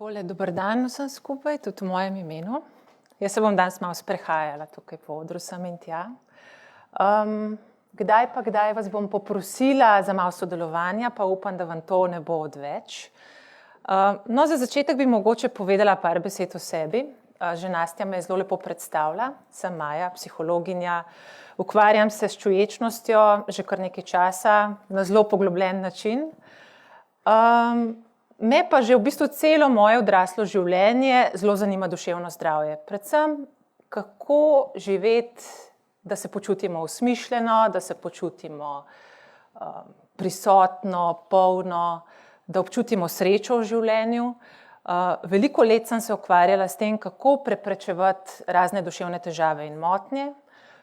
Takole, dober dan vsem skupaj, tudi v mojem imenu. Jaz se bom danes malo sprehajala tukaj po odru sem in tja. Kdaj vas bom poprosila za malo sodelovanja, pa upam, da vam to ne bo odveč. No, za začetek bi mogoče povedala par besed o sebi. Že Nastja me zelo lepo predstavlja. Sem Maja, psihologinja. Ukvarjam se s čuječnostjo že kar nekaj časa, na zelo poglobljen način. Me pa že v bistvu celo moje odraslo življenje zelo zanima duševno zdravje. Predvsem, kako živeti, da se počutimo osmišljeno, da se počutimo prisotno, polno, da občutimo srečo v življenju. Veliko let sem se ukvarjala s tem, kako preprečevati razne duševne težave in motnje.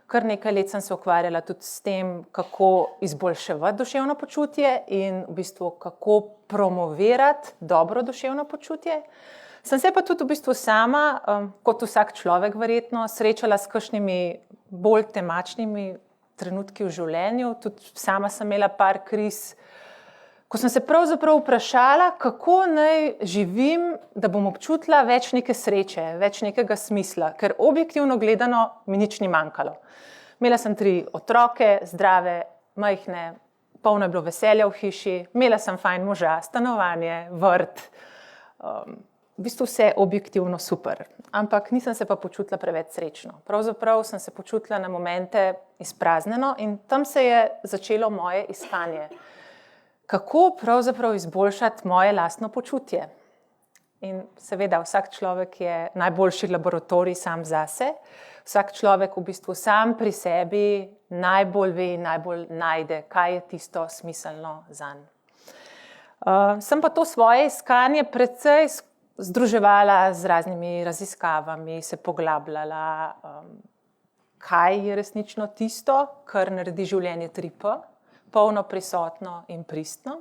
Kar nekaj let sem se ukvarjala tudi s tem, kako izboljševati duševno počutje in v bistvu kako promovirati dobro duševno počutje. Sem se pa tudi v bistvu sama, kot vsak človek verjetno, srečala s kakšnimi bolj temačnimi trenutki v življenju. Tudi sama sem imela par kriz, ko sem se pravzaprav vprašala, kako naj živim, da bom občutila več neke sreče, več nekega smisla, ker objektivno gledano mi nič ni manjkalo. Imela sem 3 otroke, zdrave, majhne, polno je bilo veselja v hiši, imela sem fajn moža, stanovanje, vrt, v bistvu vse objektivno super. Ampak nisem se pa počutila preveč srečno. Pravzaprav sem se počutila na momente izpraznjeno in tam se je začelo moje iskanje. Kako pravzaprav izboljšati moje lastno počutje? In seveda vsak človek je najboljši laboratorij sam zase. Vsak človek v bistvu sam pri sebi najbolj ve in najbolj najde, kaj je tisto smiselno zanj. Sem pa to svoje iskanje precej združevala z raznimi raziskavami, se poglabljala, kaj je resnično tisto, kar naredi življenje 3P. Polno, prisotno in pristno.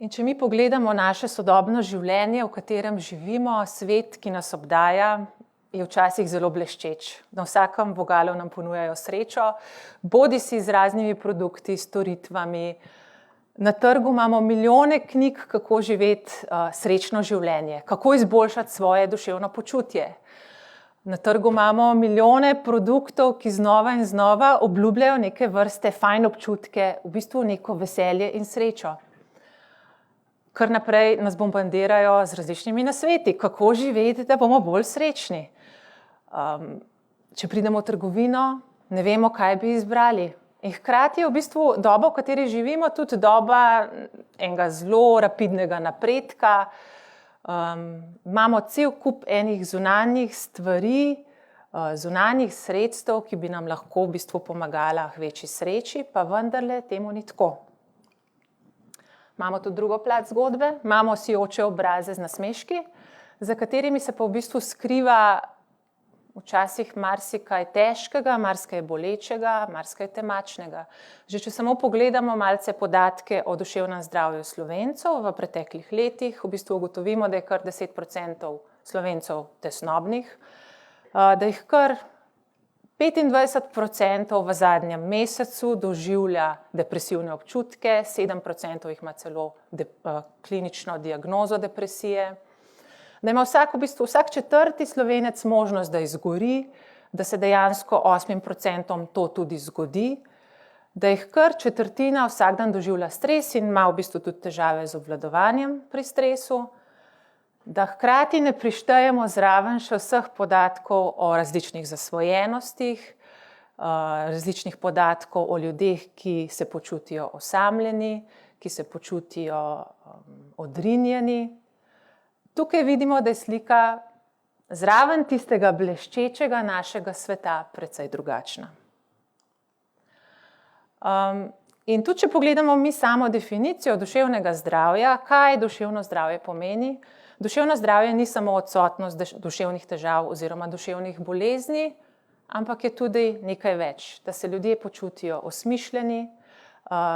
In če mi pogledamo naše sodobno življenje, v katerem živimo, svet, ki nas obdaja, je včasih zelo bleščeč. Na vsakem vogalu nam ponujajo srečo, bodisi z raznimi produkti, storitvami. Na trgu imamo milijone knjig, kako živeti srečno življenje, kako izboljšati svoje duševno počutje. Na trgu imamo milijone produktov, ki znova in znova obljubljajo neke vrste fajn občutke, v bistvu neko veselje in srečo. Kar naprej nas bombardirajo z različnimi nasveti, kako živeti, da bomo bolj srečni. Če pridemo v trgovino, ne vemo, kaj bi izbrali. In hkrati je v bistvu doba, v kateri živimo, tudi doba enega zelo rapidnega napredka. Imamo cel kup enih zunanjih stvari, zunanjih sredstev, ki bi nam lahko v bistvu pomagala k večji sreči, pa vendarle temu ni tako. Imamo tudi drugo plat zgodbe, imamo sijoče obraze z nasmeški, za katerimi se pa v bistvu skriva včasih marsikaj težkega, marsikaj bolečega, marsikaj temačnega. Že če samo pogledamo malce podatke o duševnem zdravju Slovencev v preteklih letih, v bistvu ugotovimo, da je kar 10% Slovencev tesnobnih, da jih kar 25% v zadnjem mesecu doživlja depresivne občutke, 7% jih ima celo klinično diagnozo depresije. Da ima v bistvu vsak 4. Slovenec možnost, da izgori, da se dejansko 8% to tudi zgodi, da jih kar 1/4 vsak dan doživlja stres in ima v bistvu tudi težave z obvladovanjem pri stresu, da hkrati ne prištejemo zraven še vseh podatkov o različnih zasvojenostih, različnih podatkov o ljudeh, ki se počutijo osamljeni, ki se počutijo odrinjeni. Tukaj vidimo, da je slika zraven tistega bleščečega našega sveta precej drugačna. In tudi, če pogledamo mi samo definicijo duševnega zdravja, kaj duševno zdravje pomeni. Duševno zdravje ni samo odsotnost duševnih težav oziroma duševnih bolezni, ampak je tudi nekaj več. Da se ljudje počutijo osmišljeni,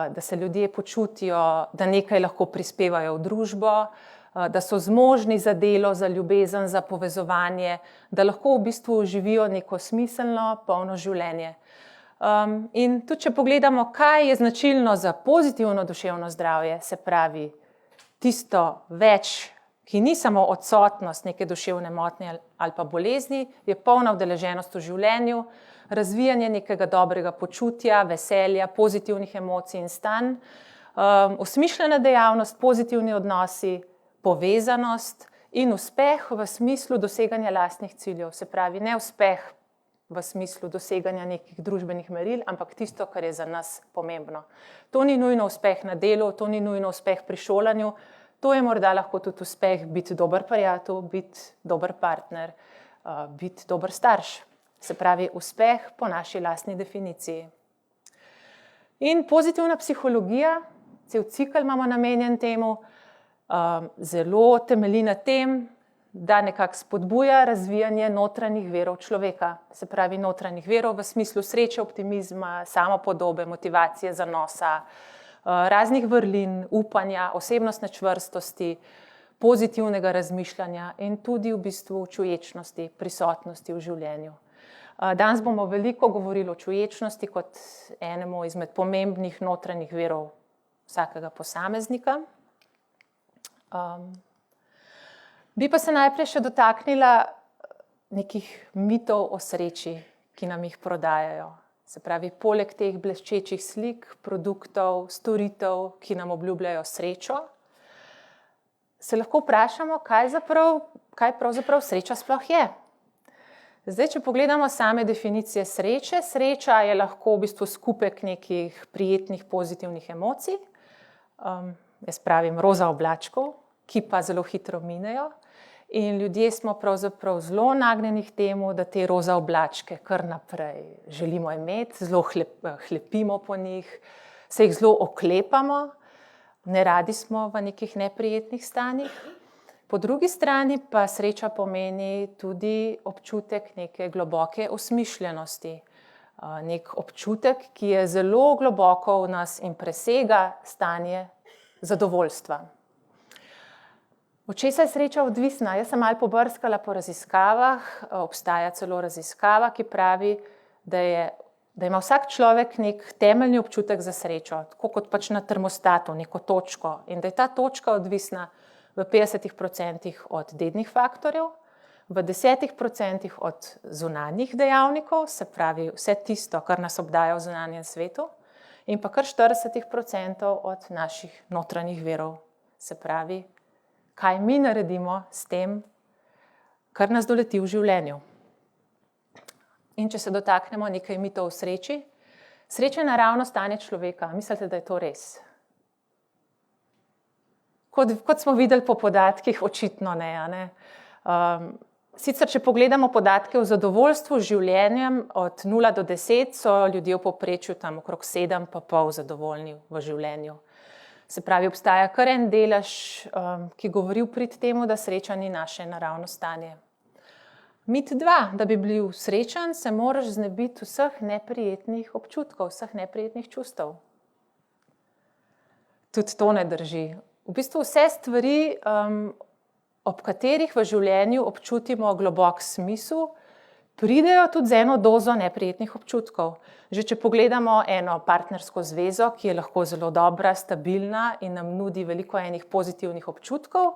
da se ljudje počutijo, da nekaj lahko prispevajo v družbo, da so zmožni za delo, za ljubezen, za povezovanje, da lahko v bistvu živijo neko smiselno, polno življenje. In tudi, če pogledamo, kaj je značilno za pozitivno duševno zdravje, se pravi tisto več, ki ni samo odsotnost neke duševne motnje ali pa bolezni, je polna udeleženost v življenju, razvijanje nekega dobrega počutja, veselja, pozitivnih emocij in stanj, osmišljena dejavnost, pozitivni odnosi, povezanost in uspeh v smislu doseganja lastnih ciljev. Se pravi, ne uspeh v smislu doseganja nekih družbenih meril, ampak tisto, kar je za nas pomembno. To ni nujno uspeh na delu, to ni nujno uspeh pri šolanju, to je morda lahko tudi uspeh biti dober prijatelj, biti dober partner, biti dober starš. Se pravi, uspeh po naši lastni definiciji. In pozitivna psihologija, cel cikel imamo namenjen temu, zelo temelji na tem, da nekako spodbuja razvijanje notranjih virov človeka. Se pravi, notranjih virov v smislu sreče, optimizma, samopodobe, motivacije, zanosa, raznih vrlin, upanja, osebnostne čvrstosti, pozitivnega razmišljanja in tudi v bistvu čuječnosti, prisotnosti v življenju. Danes bomo veliko govorili o čuječnosti kot enemu izmed pomembnih notranjih virov vsakega posameznika. Bi pa se najprej še dotaknila nekih mitov o sreči, ki nam jih prodajajo. Se pravi, poleg teh bleščečih slik, produktov, storitev, ki nam obljubljajo srečo, se lahko vprašamo, kaj pravzaprav sreča sploh je. Zdaj, če pogledamo same definicije sreče, sreča je lahko v bistvu skupek nekih prijetnih, pozitivnih emocij. Jaz pravim roza oblačkov, ki pa zelo hitro minejo. In ljudje smo pravzaprav zelo nagnjeni k temu, da te roza oblačke kar naprej želimo imeti, zelo hlepimo po njih, se jih zelo oklepamo, neradi smo v nekih neprijetnih stanjih. Po drugi strani pa sreča pomeni tudi občutek neke globoke osmišljenosti. Nek občutek, ki je zelo globoko v nas in presega stanje zadovoljstva. Od česa je sreča odvisna? Jaz sem malo pobrskala po raziskavah, obstaja celo raziskava, ki pravi, da ima vsak človek nek temeljni občutek za srečo, tako kot pač na termostatu, neko točko. In da je ta točka odvisna v 50% od dednih faktorjev, v 10% od zunanjih dejavnikov, se pravi vse tisto, kar nas obdaja v zunanjem svetu, in pa kar 40% od naših notranjih virov. Se pravi, kaj mi naredimo s tem, kar nas doleti v življenju. In če se dotaknemo nekaj mitov o sreči, sreča je naravno stanje človeka. Mislite, da je to res? Kot smo videli po podatkih, očitno ne. Sicer, če pogledamo podatke o zadovoljstvu z življenjem, od 0 do 10 so ljudje v povprečju tam okrog 7,5 zadovoljni v življenju. Se pravi, obstaja kar en delež, ki govori v prid temu, da sreča ni naše naravno stanje. Mit 2, da bi bil srečen, se moraš znebiti vseh neprijetnih občutkov, vseh neprijetnih čustev. Tudi to ne drži. V bistvu vse stvari, ob katerih v življenju občutimo globok smisel, pridejo tudi z eno dozo neprijetnih občutkov. Že če pogledamo eno partnersko zvezo, ki je lahko zelo dobra, stabilna in nam nudi veliko enih pozitivnih občutkov,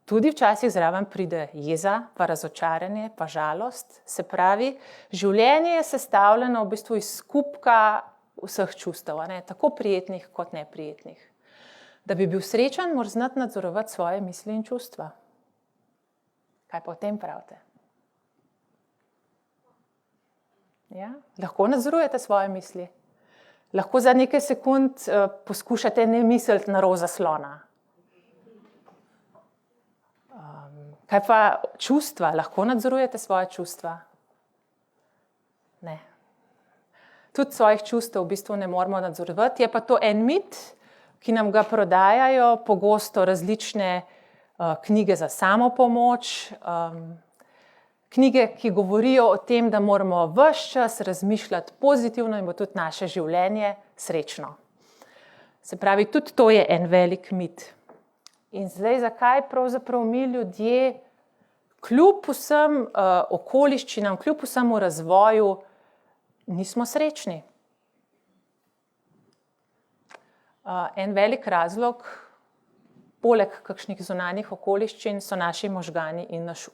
tudi včasih zraven pride jeza, pa razočaranje, pa žalost. Se pravi, življenje je sestavljeno v bistvu iz skupka vseh čustev, tako prijetnih kot neprijetnih. Da bi bil srečen, moraš znati nadzorovati svoje misli in čustva. Kaj pa o tem pravite? Ja? Lahko nadzorujete svoje misli. Lahko za nekaj sekund poskušate ne misliti na roza slona. Kaj pa čustva? Lahko nadzorujete svoje čustva? Ne. Tudi svojih čustev v bistvu ne moramo nadzorovati. Je pa to en mit, ki nam ga prodajajo pogosto različne knjige za samopomoč, knjige, ki govorijo o tem, da moramo ves čas razmišljati pozitivno in bo tudi naše življenje srečno. Se pravi, tudi to je en velik mit. In zdaj, zakaj pravzaprav mi ljudje kljub vsem okoliščinam, kljub vsemu razvoju nismo srečni? En velik razlog poleg kakšnih zunanjih okoliščin, so naši možgani in naš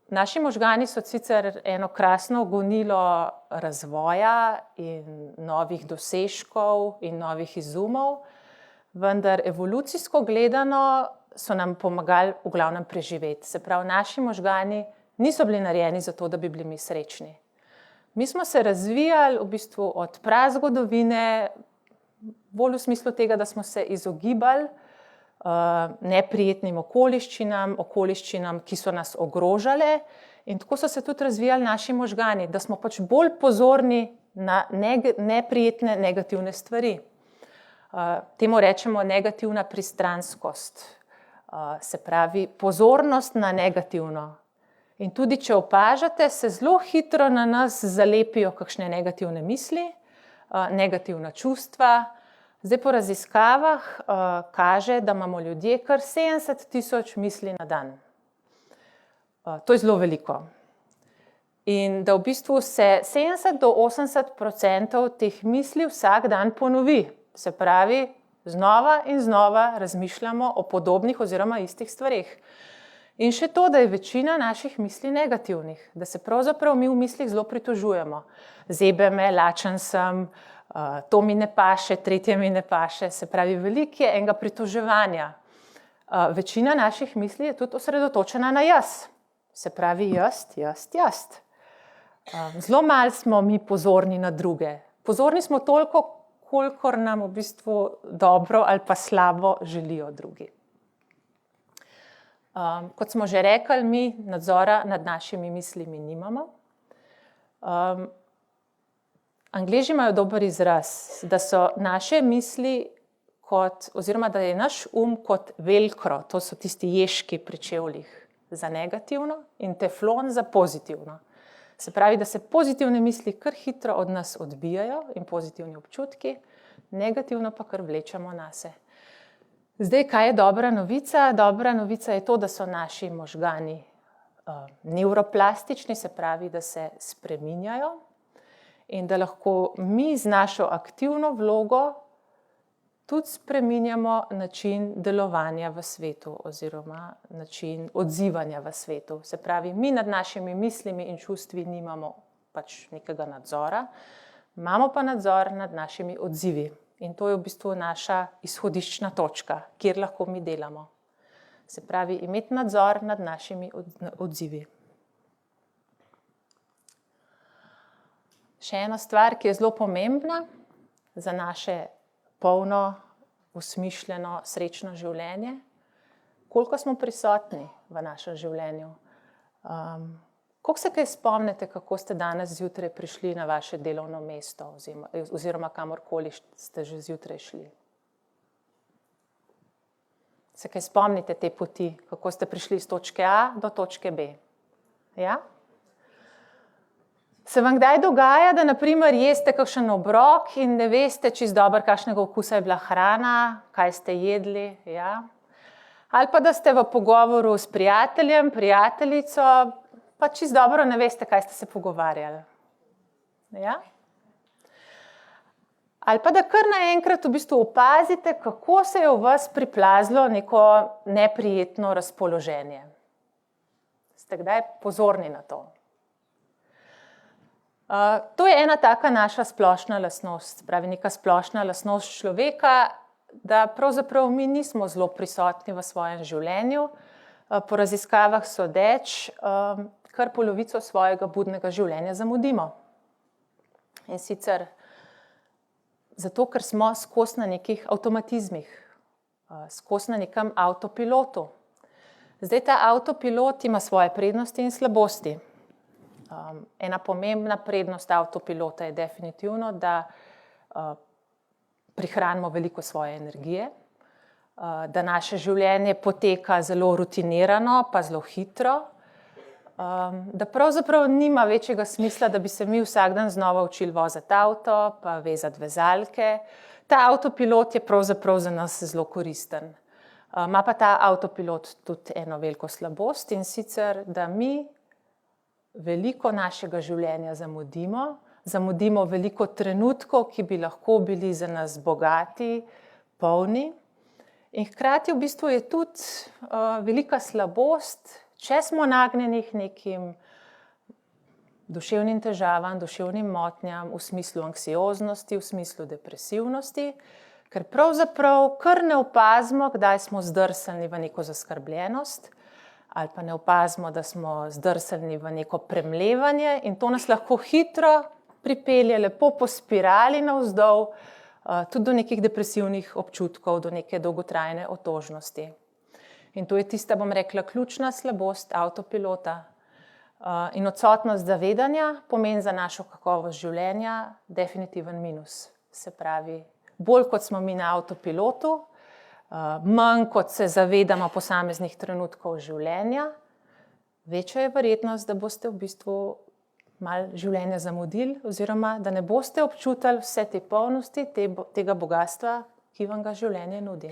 Naši možgani so sicer eno krasno gonilo razvoja in novih dosežkov in novih izumov, vendar evolucijsko gledano so nam pomagali v glavnem preživeti. Se pravi, naši možgani niso bili narejeni za to, da bi bili mi srečni. Mi smo se razvijali v bistvu od prazgodovine, bolj v smislu tega, da smo se izogibali neprijetnim okoliščinam, ki so nas ogrožale, in tako so se tudi razvijali naši možgani, da smo pač bolj pozorni na neprijetne, negativne stvari. Temu rečemo negativna pristranskost, se pravi pozornost na negativno. In tudi, če opažate, se zelo hitro na nas zalepijo kakšne negativne misli, negativna čustva. Zdaj po raziskavah kaže, da imamo ljudje kar 70.000 misli na dan. To je zelo veliko. In da v bistvu se 70 do 80% teh misli vsak dan ponovi. Se pravi, znova in znova razmišljamo o podobnih oziroma istih stvareh. In še to, da je večina naših misli negativnih, da se pravzaprav mi v mislih zelo pritožujemo. Zebe me, lačen sem, to mi ne paše, tretje mi ne paše, se pravi, veliko je enega pritoževanja. Večina naših misli je tudi osredotočena na jaz, se pravi jaz. Zelo malo smo mi pozorni na druge. Pozorni smo toliko, kolikor nam v bistvu dobro ali pa slabo želijo drugi. Kot smo že rekli, mi nadzora nad našimi mislimi nimamo. Angleži imajo dober izraz, da so naše misli oziroma da je naš kot velcro, to so tisti ježki pri čevljih za negativno in teflon za pozitivno. Se pravi, da se pozitivne misli kar hitro od nas odbijajo in pozitivni občutki, negativno pa kar vlečemo nase. Zdaj, kaj je dobra novica? Dobra novica je to, da so naši možgani nevroplastični, se pravi, da se spreminjajo in da lahko mi z našo aktivno vlogo tudi spreminjamo način delovanja v svetu oziroma način odzivanja v svetu. Se pravi, mi nad našimi mislimi in čustvi nimamo pač nekega nadzora, imamo pa nadzor nad našimi odzivi. In to je v bistvu naša izhodiščna točka, kjer lahko mi delamo. Se pravi, imeti nadzor nad našimi odzivi. Še ena stvar, ki je zelo pomembna za naše polno, usmišljeno, srečno življenje. Koliko smo prisotni v našem življenju? Koliko se kaj spomnite, kako ste danes zjutraj prišli na vaše delovno mesto oziroma kamorkoli ste že zjutraj šli? Se kaj spomnite te poti, kako ste prišli iz točke A do točke B? Ja? Se vam kdaj dogaja, da na primer jeste kakšen obrok in ne veste čisto dobro, kakšnega okusa je bila hrana, kaj ste jedli? Ja? Ali pa da ste v pogovoru s prijateljem, prijateljico, pa čisto dobro ne veste, kaj ste se pogovarjali. Ja? Ali pa da kar naenkrat v bistvu opazite, kako se je v vas priplazilo neko neprijetno razpoloženje. Ste kdaj pozorni na to? To je ena taka naša splošna lastnost, pravi neka splošna lastnost človeka, da pravzaprav mi nismo zelo prisotni v svojem življenju. Po raziskavah sodeč, kar polovico svojega budnega življenja zamudimo. In sicer zato, ker smo skozi na nekih avtomatizmih, skozi na nekem avtopilotu. Zdaj ta avtopilot ima svoje prednosti in slabosti. Ena pomembna prednost avtopilota je definitivno, da prihranimo veliko svoje energije, da naše življenje poteka zelo rutinirano, pa zelo hitro, da pravzaprav nima večjega smisla, da bi se mi vsak dan znova učili voziti avto, pa vezati vezalke. Ta avtopilot je pravzaprav za nas zelo koristen. Ima pa ta avtopilot tudi eno veliko slabost, in sicer, da mi veliko našega življenja zamudimo veliko trenutkov, ki bi lahko bili za nas bogati, polni, In hkrati v bistvu je tudi velika slabost, če smo nagnjeni k nekim duševnim težavam, duševnim motnjam v smislu anksioznosti, v smislu depresivnosti, ker pravzaprav kar ne opazimo, kdaj smo zdrsani v neko zaskrbljenost, ali pa ne opazimo, da smo zdrsani v neko premlevanje in to nas lahko hitro pripelje lepo po spirali navzdol, tudi do nekih depresivnih občutkov, do neke dolgotrajne otožnosti. In to je tista, bom rekla, ključna slabost avtopilota. In odsotnost zavedanja pomeni za našo kakovost življenja definitiven minus. Se pravi, bolj kot smo mi na avtopilotu, manj kot se zavedamo posameznih trenutkov življenja, večja je verjetnost, da boste v bistvu malo življenja zamudili oziroma da ne boste občutili vse te polnosti, tega bogastva, ki vam ga življenje nudi.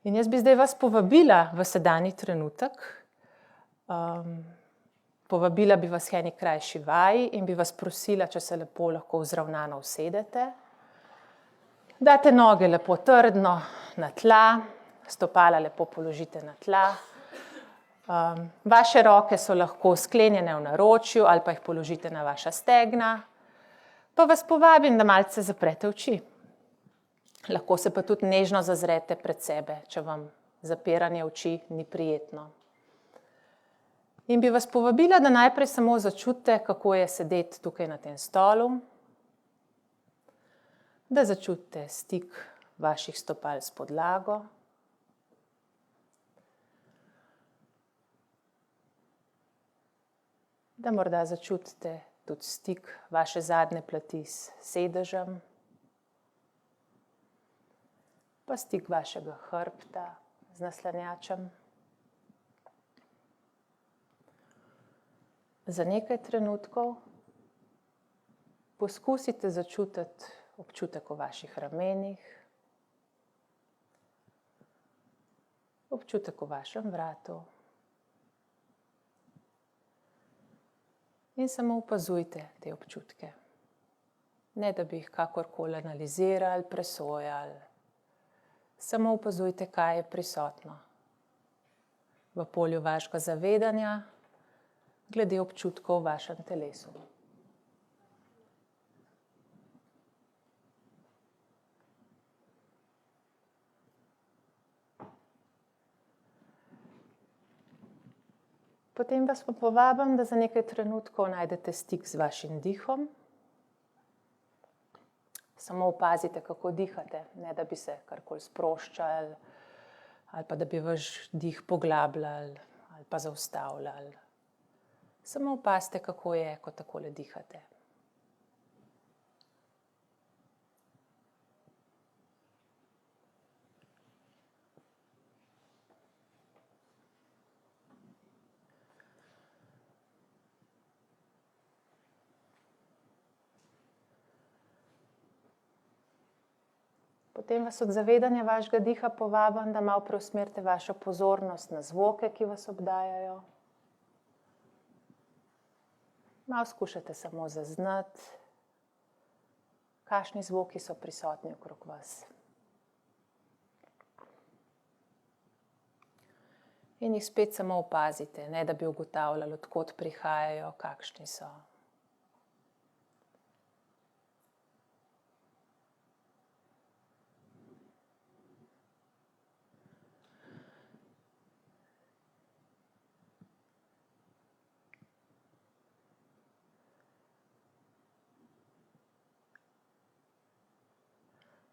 In jaz bi zdaj vas povabila v sedanji trenutek, povabila bi vas k eni krajši vaji in bi vas prosila, če se lepo lahko vzravnano usedete. Date noge lepo trdno na tla, stopala lepo položite na tla. Vaše roke so lahko sklenjene v naročju ali pa jih položite na vaša stegna. Pa vas povabim, da malce zaprete oči. Lahko se pa tudi nežno zazrete pred sebe, če vam zapiranje oči ni prijetno. In bi vas povabila, da najprej samo začutite, kako je sedeti tukaj na tem stolu. Da začutite stik vaših stopal s podlago. Da morda začutite tudi stik vaše zadnje plati s sedežem, pa stik vašega hrbta z naslanjačem. Za nekaj trenutkov poskusite začutiti občutek v vaših ramenih, občutek v vašem vratu. In samo opazujte te občutke. Ne, da bi jih kakorkoli analizirali, presojali. Samo opazujte, kaj je prisotno v polju vašega zavedanja glede občutkov v vašem telesu. Potem vas pa povabim, da za nekaj trenutkov najdete stik z vašim dihom. Samo opazite, kako dihate, ne da bi se karkoli sproščali, ali pa da bi vaš dih poglabljali ali pa zaustavljali. Samo opazite, kako je, ko takole dihate. Potem vas od zavedanja vašega diha povabim, da malo preusmerite vašo pozornost na zvoke, ki vas obdajajo. Malo skušate samo zaznati, kakšni zvoki so prisotni okrog vas. In jih spet samo opazite, ne da bi ugotavljali, od kod prihajajo, kakšni so.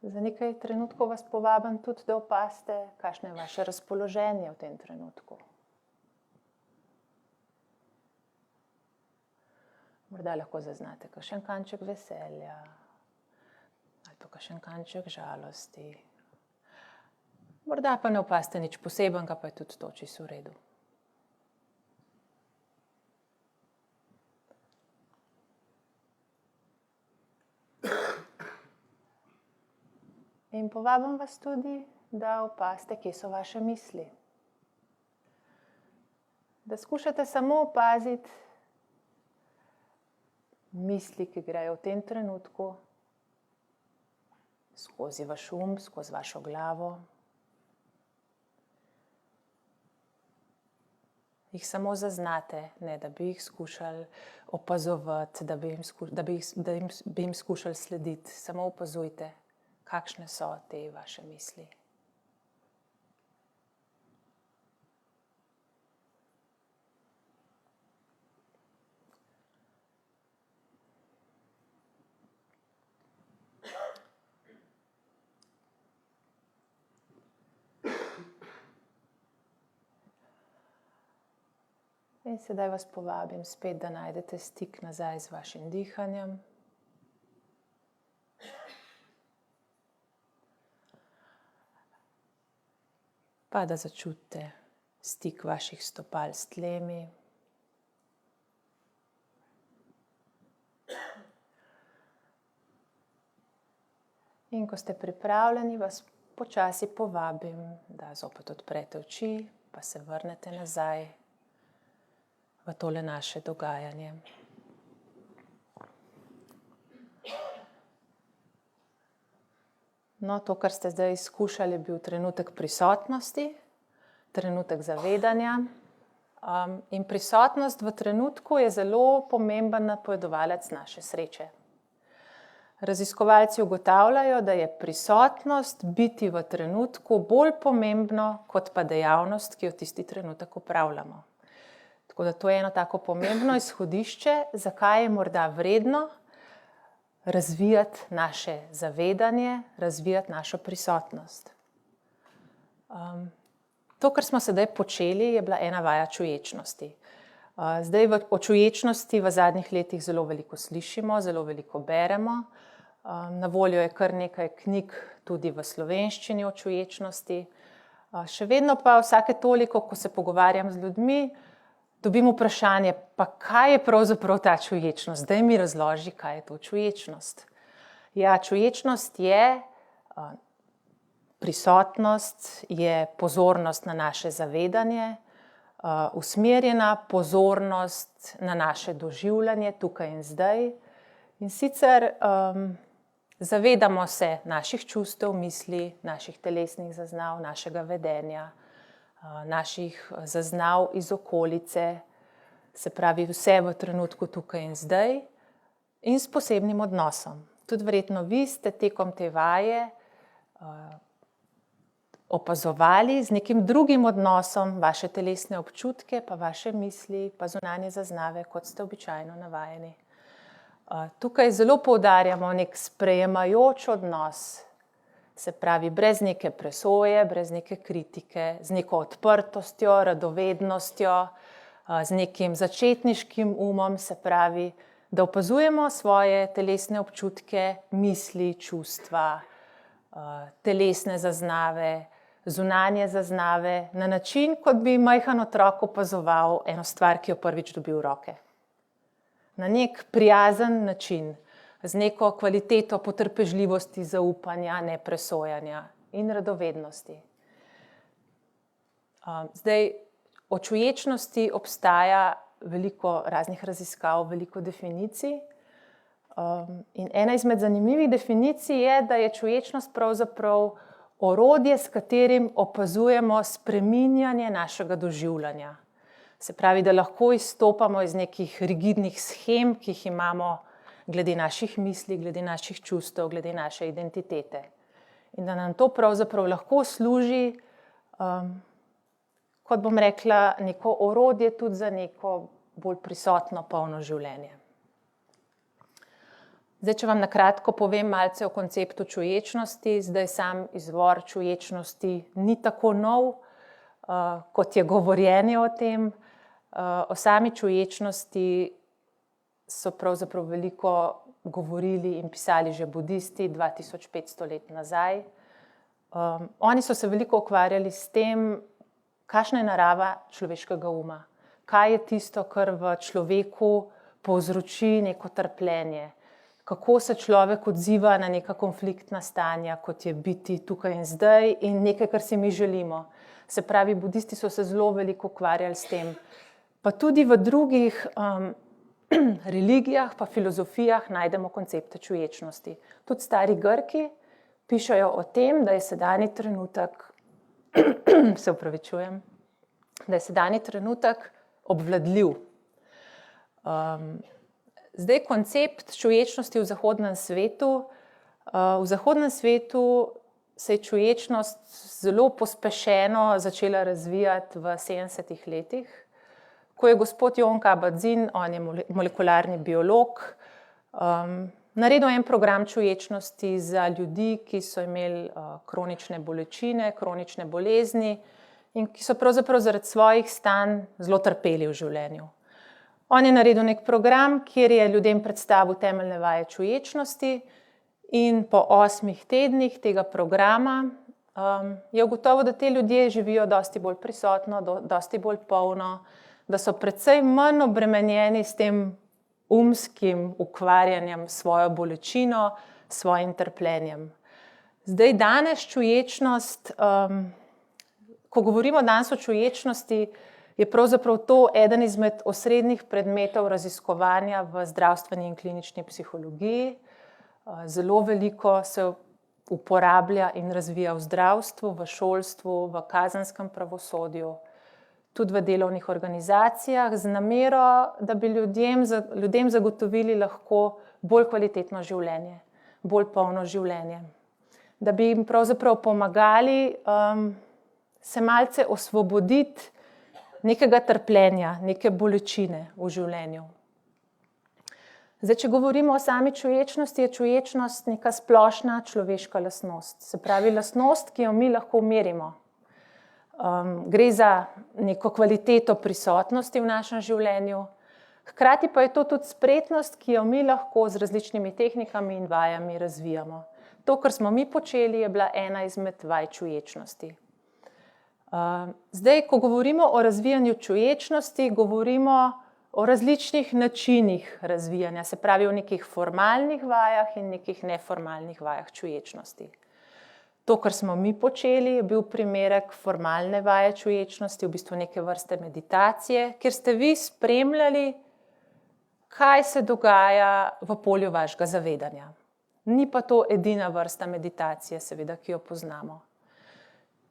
Za nekaj trenutkov vas povabim tudi, da opazite, kakšno je vaše razpoloženje v tem trenutku. Morda lahko zaznate kakšen kanček veselja ali pa kakšen kanček žalosti. Morda pa ne opazite nič posebenega, pa je tudi to čisto v redu. In povabim vas tudi, da opazite, kje so vaše misli. Da skušate samo opaziti misli, ki grejo v tem trenutku skozi vaš skozi vašo glavo. Jih samo zaznate, ne da bi jih skušali opazovati, da bi jim skušali slediti. Samo opazujte, kakšne so te vaše misli. In sedaj vas povabim spet, da najdete stik nazaj z vašim dihanjem. Pa da začutite stik vaših stopal s tlemi. In ko ste pripravljeni, vas počasi povabim, da zopet odprete oči, pa se vrnete nazaj v tole naše dogajanje. No, to, kar ste zdaj izkušali, je bil trenutek prisotnosti, trenutek zavedanja. In prisotnost v trenutku je zelo pomemben napovedovalec naše sreče. Raziskovalci ugotavljajo, da je prisotnost biti v trenutku bolj pomembno kot pa dejavnost, ki jo tisti trenutek opravljamo. Tako da to je eno tako pomembno izhodišče, zakaj je morda vredno razvijati naše zavedanje, razvijati našo prisotnost. To, kar smo sedaj počeli, je bila ena vaja čuječnosti. Zdaj o čuječnosti v zadnjih letih zelo veliko slišimo, zelo veliko beremo. Na voljo je kar nekaj knjig tudi v slovenščini o čuječnosti. Še vedno pa vsake toliko, ko se pogovarjam z ljudmi, dobim vprašanje, pa kaj je pravzaprav ta čuječnost? Daj mi razloži, kaj je to čuječnost. Ja, čuječnost je prisotnost, je pozornost na naše zavedanje, usmerjena pozornost na naše doživljanje tukaj in zdaj. In sicer zavedamo se naših čustev, misli, naših telesnih zaznav, našega vedenja, naših zaznav iz okolice, se pravi vse v trenutku tukaj in zdaj in s posebnim odnosom. Tudi verjetno vi ste tekom te vaje opazovali z nekim drugim odnosom vaše telesne občutke, pa vaše misli, pa zunanje zaznave, kot ste običajno navajeni. Tukaj zelo poudarjamo nek sprejemajoč odnos, se pravi brez neke presoje, brez neke kritike, z neko odprtostjo, radovednostjo, z nekim začetniškim umom, se pravi, da opazujemo svoje telesne občutke, misli, čustva, telesne zaznave, zunanje zaznave, na način, kot bi majhen otrok opazoval eno stvar, ki jo prvič dobi v roke. Na nek prijazen način, z neko kvaliteto potrpežljivosti, zaupanja, nepresojanja in radovednosti. Zdaj, o čuječnosti obstaja veliko raznih raziskav, veliko definicij. In ena izmed zanimivih definicij je, da je čuječnost pravzaprav orodje, s katerim opazujemo spreminjanje našega doživljanja. Se pravi, da lahko izstopamo iz nekih rigidnih shem, ki jih imamo glede naših misli, glede naših čustev, glede naše identitete. In da nam to pravzaprav lahko služi, kot bom rekla, neko orodje tudi za neko bolj prisotno, polno življenje. Zdaj, če vam na kratko povem malce o konceptu čuječnosti, zdaj sam izvor čuječnosti ni tako nov, kot je govorjenje o tem. O sami čuječnosti so pravzaprav veliko govorili in pisali že budisti 2500 let nazaj. Oni so se veliko ukvarjali s tem, kakšna je narava človeškega uma, kaj je tisto, kar v človeku povzroči neko trpljenje, kako se človek odziva na neka konfliktna stanja, kot je biti tukaj in zdaj in nekaj, kar si mi želimo. Se pravi, budisti so se zelo veliko ukvarjali s tem. Pa tudi v drugih religijah pa filozofijah najdemo koncepte čuječnosti. Tudi stari Grki pišejo o tem, da je sedanji trenutek, da je sedanji trenutek obvladljiv. Zdaj, koncept čuječnosti v zahodnem svetu. V zahodnem svetu se je čuječnost zelo pospešeno začela razvijati v 70. letih, ko je gospod Jon Kabat-Zinn, on je molekularni biolog, naredil en program čuječnosti za ljudi, ki so imeli kronične bolečine, kronične bolezni in ki so pravzaprav zaradi svojih stanj zelo trpeli v življenju. On je naredil nek program, kjer je ljudem predstavil temeljne vaje čuječnosti in po 8 tednih tega programa je ugotovil, da te ljudje živijo dosti bolj prisotno, dosti bolj polno, da so precej manj obremenjeni s tem umskim ukvarjanjem s svojo bolečino, s svojim trpljenjem. Zdaj, danes čuječnost, ko govorimo danes o čuječnosti, je pravzaprav to eden izmed osrednjih predmetov raziskovanja v zdravstveni in klinični psihologiji. Zelo veliko se uporablja in razvija v zdravstvu, v šolstvu, v kazenskem pravosodju, tudi v delovnih organizacijah z namero, da bi ljudem zagotovili lahko bolj kvalitetno življenje, bolj polno življenje. Da bi jim pravzaprav pomagali se malce osvoboditi nekega trpljenja, neke bolečine v življenju. Zdaj, če govorimo o sami čuječnosti, je čuječnost neka splošna človeška lastnost. Se pravi, lastnost, ki jo mi lahko merimo. Gre za neko kvaliteto prisotnosti v našem življenju. Hkrati pa je to tudi spretnost, ki jo mi lahko z različnimi tehnikami in vajami razvijamo. To, kar smo mi počeli, je bila ena izmed vaj čuječnosti. Zdaj, ko govorimo o razvijanju čuječnosti, govorimo o različnih načinih razvijanja, se pravi o nekih formalnih vajah in nekih neformalnih vajah čuječnosti. To, kar smo mi počeli, je bil primerek formalne vaje čuječnosti, v bistvu neke vrste meditacije, kjer ste vi spremljali, kaj se dogaja v polju vašega zavedanja. Ni pa to edina vrsta meditacije, seveda, ki jo poznamo.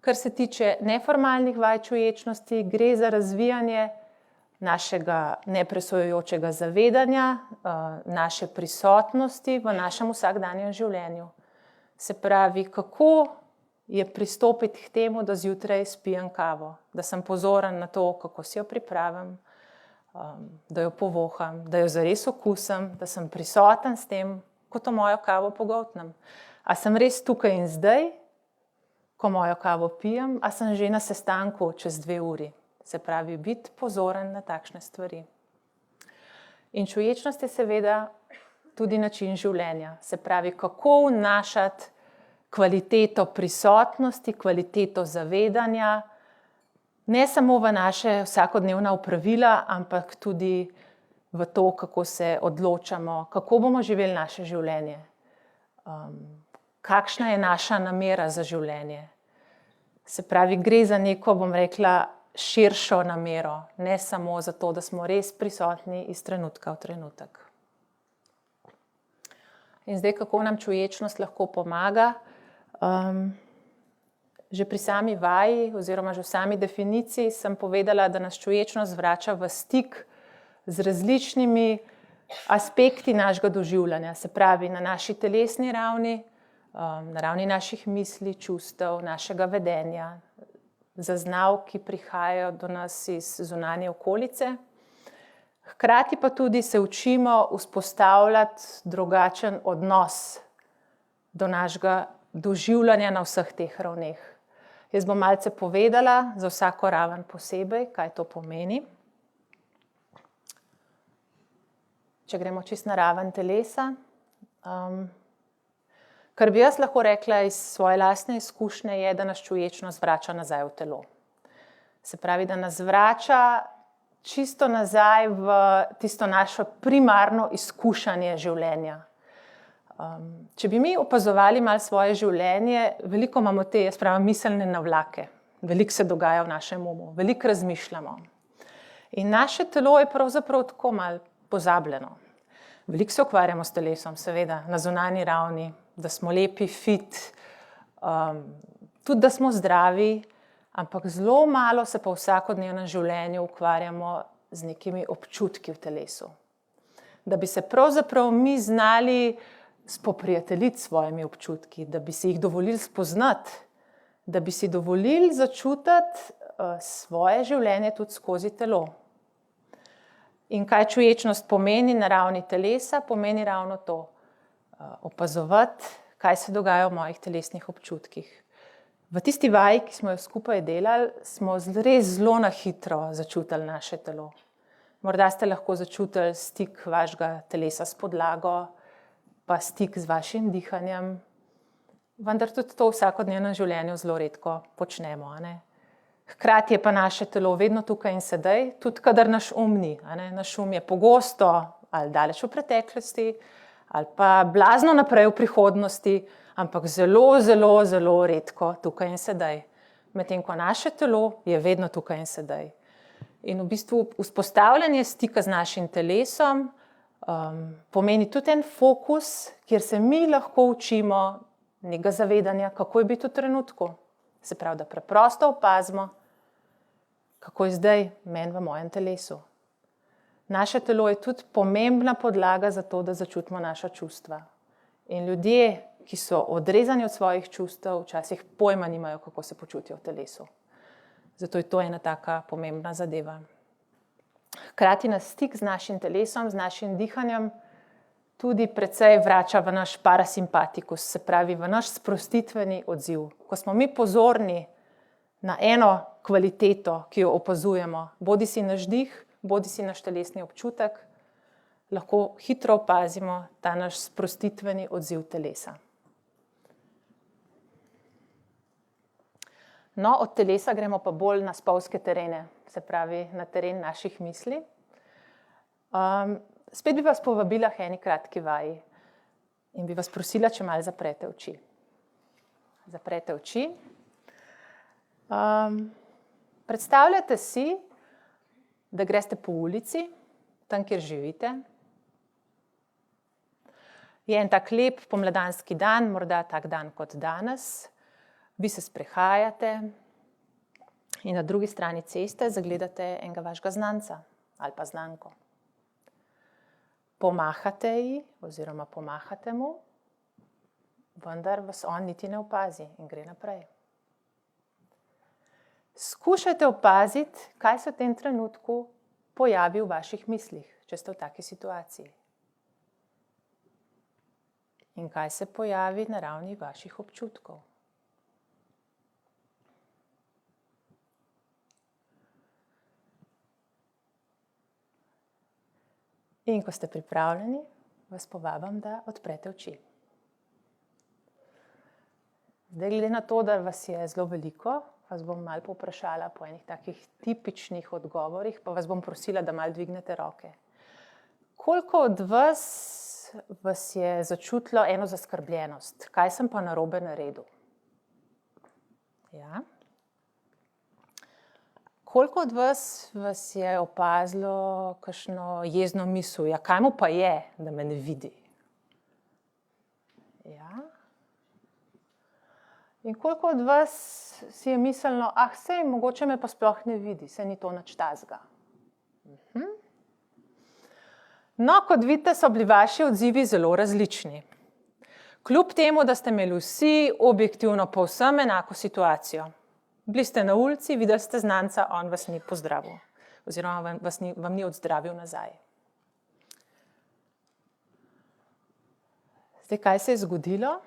Kar se tiče neformalnih vaj čuječnosti, gre za razvijanje našega nepresojujočega zavedanja, naše prisotnosti v našem vsakdanjem življenju. Se pravi, kako je pristopiti k temu, da zjutraj spijem kavo, da sem pozoren na to, kako si jo pripravim, da jo povoham, da jo zares okusim, da sem prisoten s tem, ko to mojo kavo pogoltnem. A sem res tukaj in zdaj, ko mojo kavo pijem, a sem že na sestanku čez 2 uri. Se pravi, biti pozoren na takšne stvari. In čuječnost je seveda tudi način življenja. Se pravi, kako vnašati kvaliteto prisotnosti, kvaliteto zavedanja, ne samo v naše vsakodnevna opravila, ampak tudi v to, kako se odločamo, kako bomo živeli naše življenje. Kakšna je naša namera za življenje. Se pravi, gre za neko, bom rekla, širšo namero, ne samo zato, da smo res prisotni iz trenutka v trenutek. In zdaj, kako nam čuječnost lahko pomaga? Že pri sami vaji oziroma že v sami definiciji sem povedala, da nas čuječnost vrača v stik z različnimi aspekti našega doživljanja. Se pravi, na naši telesni ravni, na ravni naših misli, čustev, našega vedenja, zaznav, ki prihajajo do nas iz zunanje okolice. Hkrati pa tudi se učimo vzpostavljati drugačen odnos do našega doživljanja na vseh teh ravneh. Jaz bom malce povedala za vsako raven posebej, kaj to pomeni. Če gremo čisto na raven telesa. Kar bi jaz lahko rekla iz svoje lastne izkušnje je, da nas čuječnost vrača nazaj v telo. Se pravi, da nas vrača čisto nazaj v tisto našo primarno izkušanje življenja. Če bi mi opazovali malo svoje življenje, veliko imamo te, jaz pravim, miselne navlake. Veliko se dogaja v našem umu, veliko razmišljamo. In naše telo je pravzaprav tako malo pozabljeno. Veliko se ukvarjamo s telesom, seveda, na zunanji ravni, da smo lepi, fit, tudi da smo zdravi, ampak zelo malo se pa v vsakodnevnem življenju ukvarjamo z nekimi občutki v telesu. Da bi se pravzaprav mi znali spoprijateljiti s svojimi občutki, da bi si jih dovolili spoznati, da bi si dovolili začutiti svoje življenje tudi skozi telo. In kaj čuječnost pomeni na ravni telesa, pomeni ravno to. Opazovati, kaj se dogaja v mojih telesnih občutkih. V tisti vaji, ki smo jo skupaj delali, smo res zelo na hitro začutili naše telo. Morda ste lahko začutili stik vašega telesa s podlago, pa stik z vašim dihanjem, vendar tudi to v vsakodnevnem življenju zelo redko počnemo. Hkrati je pa naše telo vedno tukaj in sedaj, tudi kadar naš ni. Naš je pogosto ali daleč v preteklosti, ali pa blazno naprej v prihodnosti, ampak zelo, zelo, zelo redko tukaj in sedaj. Medtem ko naše telo je vedno tukaj in sedaj. In v bistvu vzpostavljanje stika z našim telesom pomeni tudi en fokus, kjer se mi lahko učimo nekega zavedanja, kako je biti v trenutku. Se pravi, da preprosto opazimo, kako je zdaj meni v mojem telesu. Naše telo je tudi pomembna podlaga za to, da začutimo naša čustva. In ljudje, ki so odrezani od svojih čustev, včasih pojma nimajo, kako se počutijo v telesu. Zato je to ena taka pomembna zadeva. Hkrati nas stik z našim telesom, z našim dihanjem, tudi precej vrača v naš parasimpatikus, se pravi v naš sprostitveni odziv. Ko smo mi pozorni na eno kvaliteto, ki jo opazujemo, bodisi naš dih, bodisi naš telesni občutek, lahko hitro opazimo ta naš sprostitveni odziv telesa. No, od telesa gremo pa bolj na spolzke terene, se pravi na teren naših misli. Spet bi vas povabila k eni kratki vaji in bi vas prosila, če malo zaprete oči. Zaprete oči. Predstavljate si, da greste po ulici, tam, kjer živite. Je en tak lep pomladanski dan, morda tak dan kot danes. Vi se sprehajate in na drugi strani ceste zagledate enega vašega znanca ali pa znanko. Pomahate ji oziroma pomahate mu, vendar vas on niti ne opazi in gre naprej. Skušajte opaziti, kaj se v tem trenutku pojavi v vaših mislih, če ste v taki situaciji. In kaj se pojavi na ravni vaših občutkov. In ko ste pripravljeni, vas povabim, da odprete oči. Zdaj, glede na to, da vas je zelo veliko, vas bom malo povprašala po enih takih tipičnih odgovorih, pa vas bom prosila, da malo dvignete roke. Koliko od vas je začutilo eno zaskrbljenost? Kaj sem pa narobe naredil? Ja. Koliko od vas je opazilo kakšno jezno misel? Ja, kaj mu pa je, da me ne vidi? Ja. In koliko od vas si je mislilo, sej, mogoče me pa sploh ne vidi, saj ni to nič takega. No, kot vidite, so bili vaši odzivi zelo različni. Kljub temu, da ste imeli vsi objektivno povsem enako situacijo. Bili ste na ulici, videli ste znanca, on vas ni pozdravil, oziroma vam ni odzdravil nazaj. Zdaj, kaj se je zgodilo?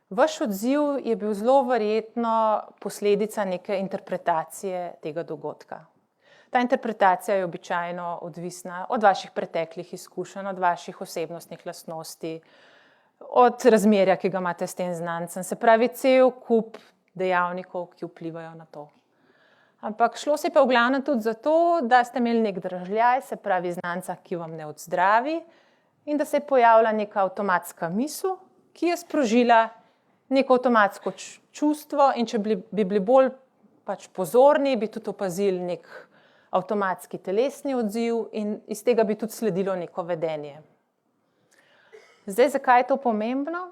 Vaš odziv je bil zelo verjetno posledica neke interpretacije tega dogodka. Ta interpretacija je običajno odvisna od vaših preteklih izkušenj, od vaših osebnostnih lastnosti, od razmerja, ki ga imate s tem znancem, se pravi cel kup dejavnikov, ki vplivajo na to. Ampak šlo se pa v glavnem tudi za to, da ste imeli nek držljaj, se pravi znanca, ki vam ne odzdravi, in da se je pojavila neka avtomatska misel, ki je sprožila neko avtomatsko čustvo, in če bi bili bolj pozorni, bi tudi opazili nek avtomatski telesni odziv in iz tega bi tudi sledilo neko vedenje. Zdaj, zakaj je to pomembno?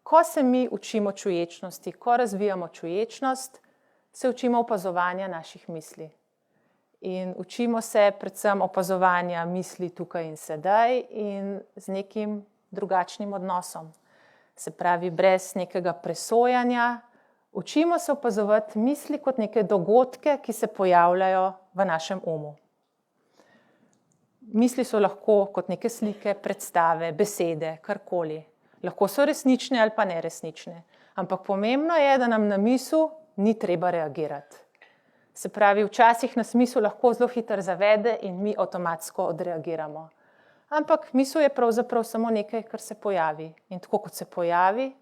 Ko se mi učimo čuječnosti, ko razvijamo čuječnost, se učimo opazovanja naših misli. In učimo se predvsem opazovanja misli tukaj in sedaj in z nekim drugačnim odnosom. Se pravi, brez nekega presojanja. Učimo se opazovati misli kot neke dogodke, ki se pojavljajo v našem umu. Misli so lahko kot neke slike, predstave, besede, karkoli. Lahko so resnične ali pa neresnične. Ampak pomembno je, da nam na misel ni treba reagirati. Se pravi, včasih nas misel lahko zelo hitro zavede in mi avtomatsko odreagiramo. Ampak misel je pravzaprav samo nekaj, kar se pojavi. In tako kot se pojavi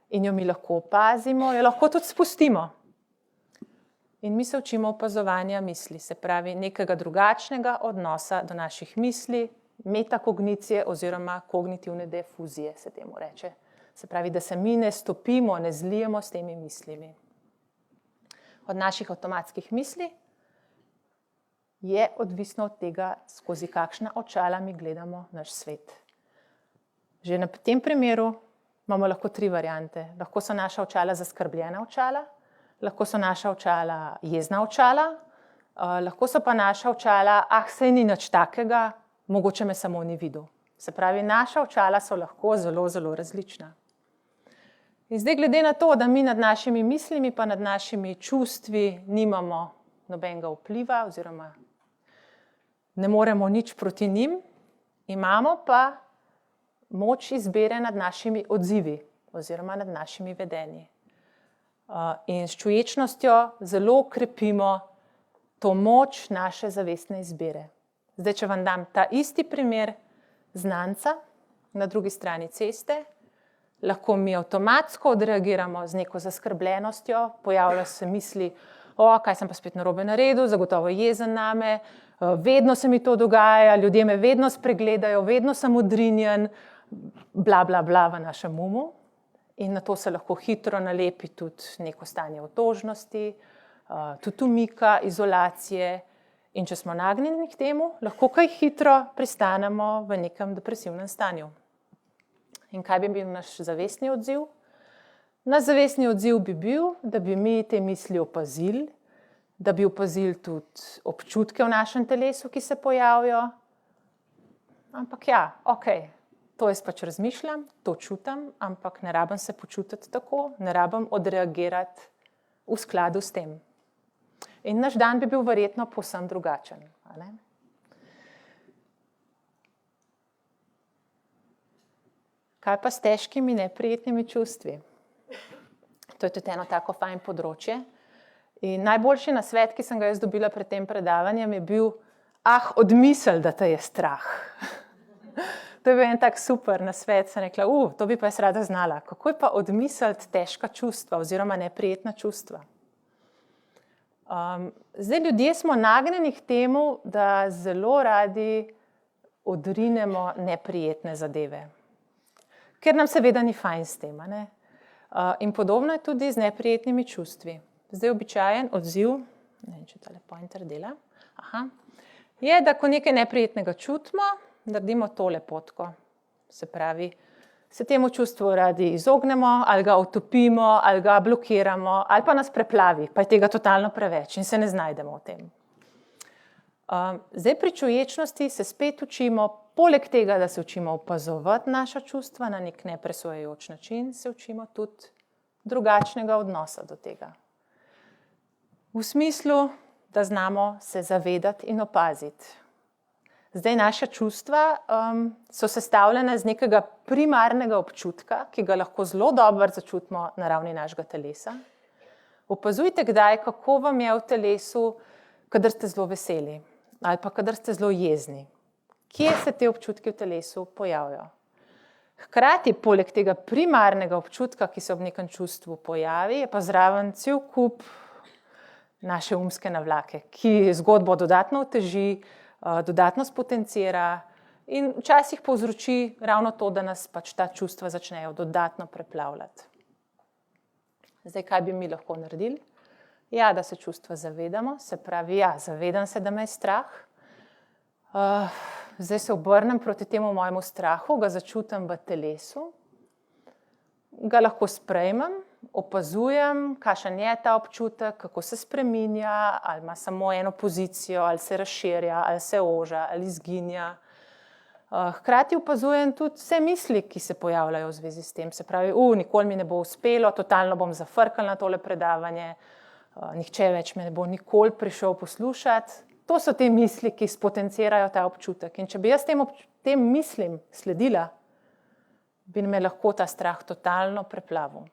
in jo mi lahko opazimo, jo lahko tudi spustimo. In mi se učimo opazovanja misli, se pravi nekega drugačnega odnosa do naših misli, metakognicije oziroma kognitivne defuzije se temu reče. Se pravi, da se mi ne stopimo, ne zlijemo s temi mislimi. Od naših avtomatskih misli je odvisno od tega, skozi kakšna očala mi gledamo naš svet. Že na tem primeru imamo lahko 3 variante. Lahko so naša očala zaskrbljena očala, lahko so naša očala jezna očala, lahko so pa naša očala, saj ni nič takega, mogoče me samo ni videl. Se pravi, naša očala so lahko zelo, zelo različna. In zdaj glede na to, da mi nad našimi mislimi pa nad našimi čustvi nimamo nobenega vpliva oziroma ne moremo nič proti njim, imamo pa moč izbire nad našimi odzivi oziroma nad našimi vedenji. In s čuječnostjo zelo krepimo to moč naše zavestne izbire. Zdaj, če vam dam ta isti primer znanca na drugi strani ceste, lahko mi avtomatsko odreagiramo z neko zaskrbljenostjo, pojavljajo se misli, kaj sem pa spet narobe naredil, zagotovo je jezen name, vedno se mi to dogaja, ljudje me vedno spregledajo, vedno sem odrinjen, bla, bla, bla v našem umu. In na to se lahko hitro nalepi tudi neko stanje otožnosti, tudi umika, izolacije. In če smo nagnjeni k temu, lahko kaj hitro pristanemo v nekem depresivnem stanju. In kaj bi bil naš zavestni odziv? Naš zavestni odziv bi bil, da bi mi te misli opazili, da bi opazili tudi občutke v našem telesu, ki se pojavijo. Ampak ja, to jaz pač razmišljam, to čutim, ampak ne rabim se počutiti tako, ne rabim odreagirati v skladu s tem. In naš dan bi bil verjetno povsem drugačen. Kaj pa s težkimi, neprijetnimi čustvi? To je tudi eno tako fajn področje. In najboljši nasvet, ki sem ga jaz dobila pred tem predavanjem, je bil, odmisel, da te je strah. To je bil en tak super nasvet, sem rekla, to bi pa jaz rada znala. Kako je pa odmisliti težka čustva oziroma neprijetna čustva? Zdaj, ljudje smo nagnjeni k temu, da zelo radi odrinemo neprijetne zadeve. Ker nam seveda ni fajn s tem. In podobno je tudi z neprijetnimi čustvi. Zdaj, običajen odziv, ne vem, če tale pointer dela, je, da ko nekaj neprijetnega čutimo, naredimo tole potko. Se pravi, se temu čustvu radi izognemo, ali ga utopimo, ali ga blokiramo, ali pa nas preplavi, pa je tega totalno preveč in se ne znajdemo v tem. Zdaj, pri čuječnosti se spet učimo, poleg tega, da se učimo opazovati naša čustva na nek nepresojajoč način, se učimo tudi drugačnega odnosa do tega. V smislu, da znamo se zavedati in opaziti. Zdaj, naša čustva so sestavljena iz nekega primarnega občutka, ki ga lahko zelo dobro začutimo na ravni našega telesa. Opazujte kdaj, kako vam je v telesu, kadar ste zelo veseli ali pa kadar ste zelo jezni. Kje se te občutki v telesu pojavijo? Hkrati, poleg tega primarnega občutka, ki se ob nekem čustvu pojavi, je pa zraven cel kup naše umske navlake, ki zgodbo dodatno oteži, dodatno spotencira in včasih povzroči ravno to, da nas pač ta čustva začnejo dodatno preplavljati. Zdaj, kaj bi mi lahko naredili? Ja, da se čustva zavedamo, se pravi, zavedam se, da me je strah. Zdaj se obrnem proti temu mojemu strahu, ga začutim v telesu, ga lahko sprejmem, opazujem, kakšen je ta občutek, kako se spreminja, ali ima samo eno pozicijo, ali se razširja, ali se oža, ali izginja. Hkrati opazujem tudi vse misli, ki se pojavljajo v zvezi s tem. Se pravi, nikoli mi ne bo uspelo, totalno bom zafrkala na tole predavanje, nihče več me ne bo nikoli prišel poslušati. To so te misli, ki spotencirajo ta občutek. In če bi jaz tem mislim sledila, bi me lahko ta strah totalno preplavil.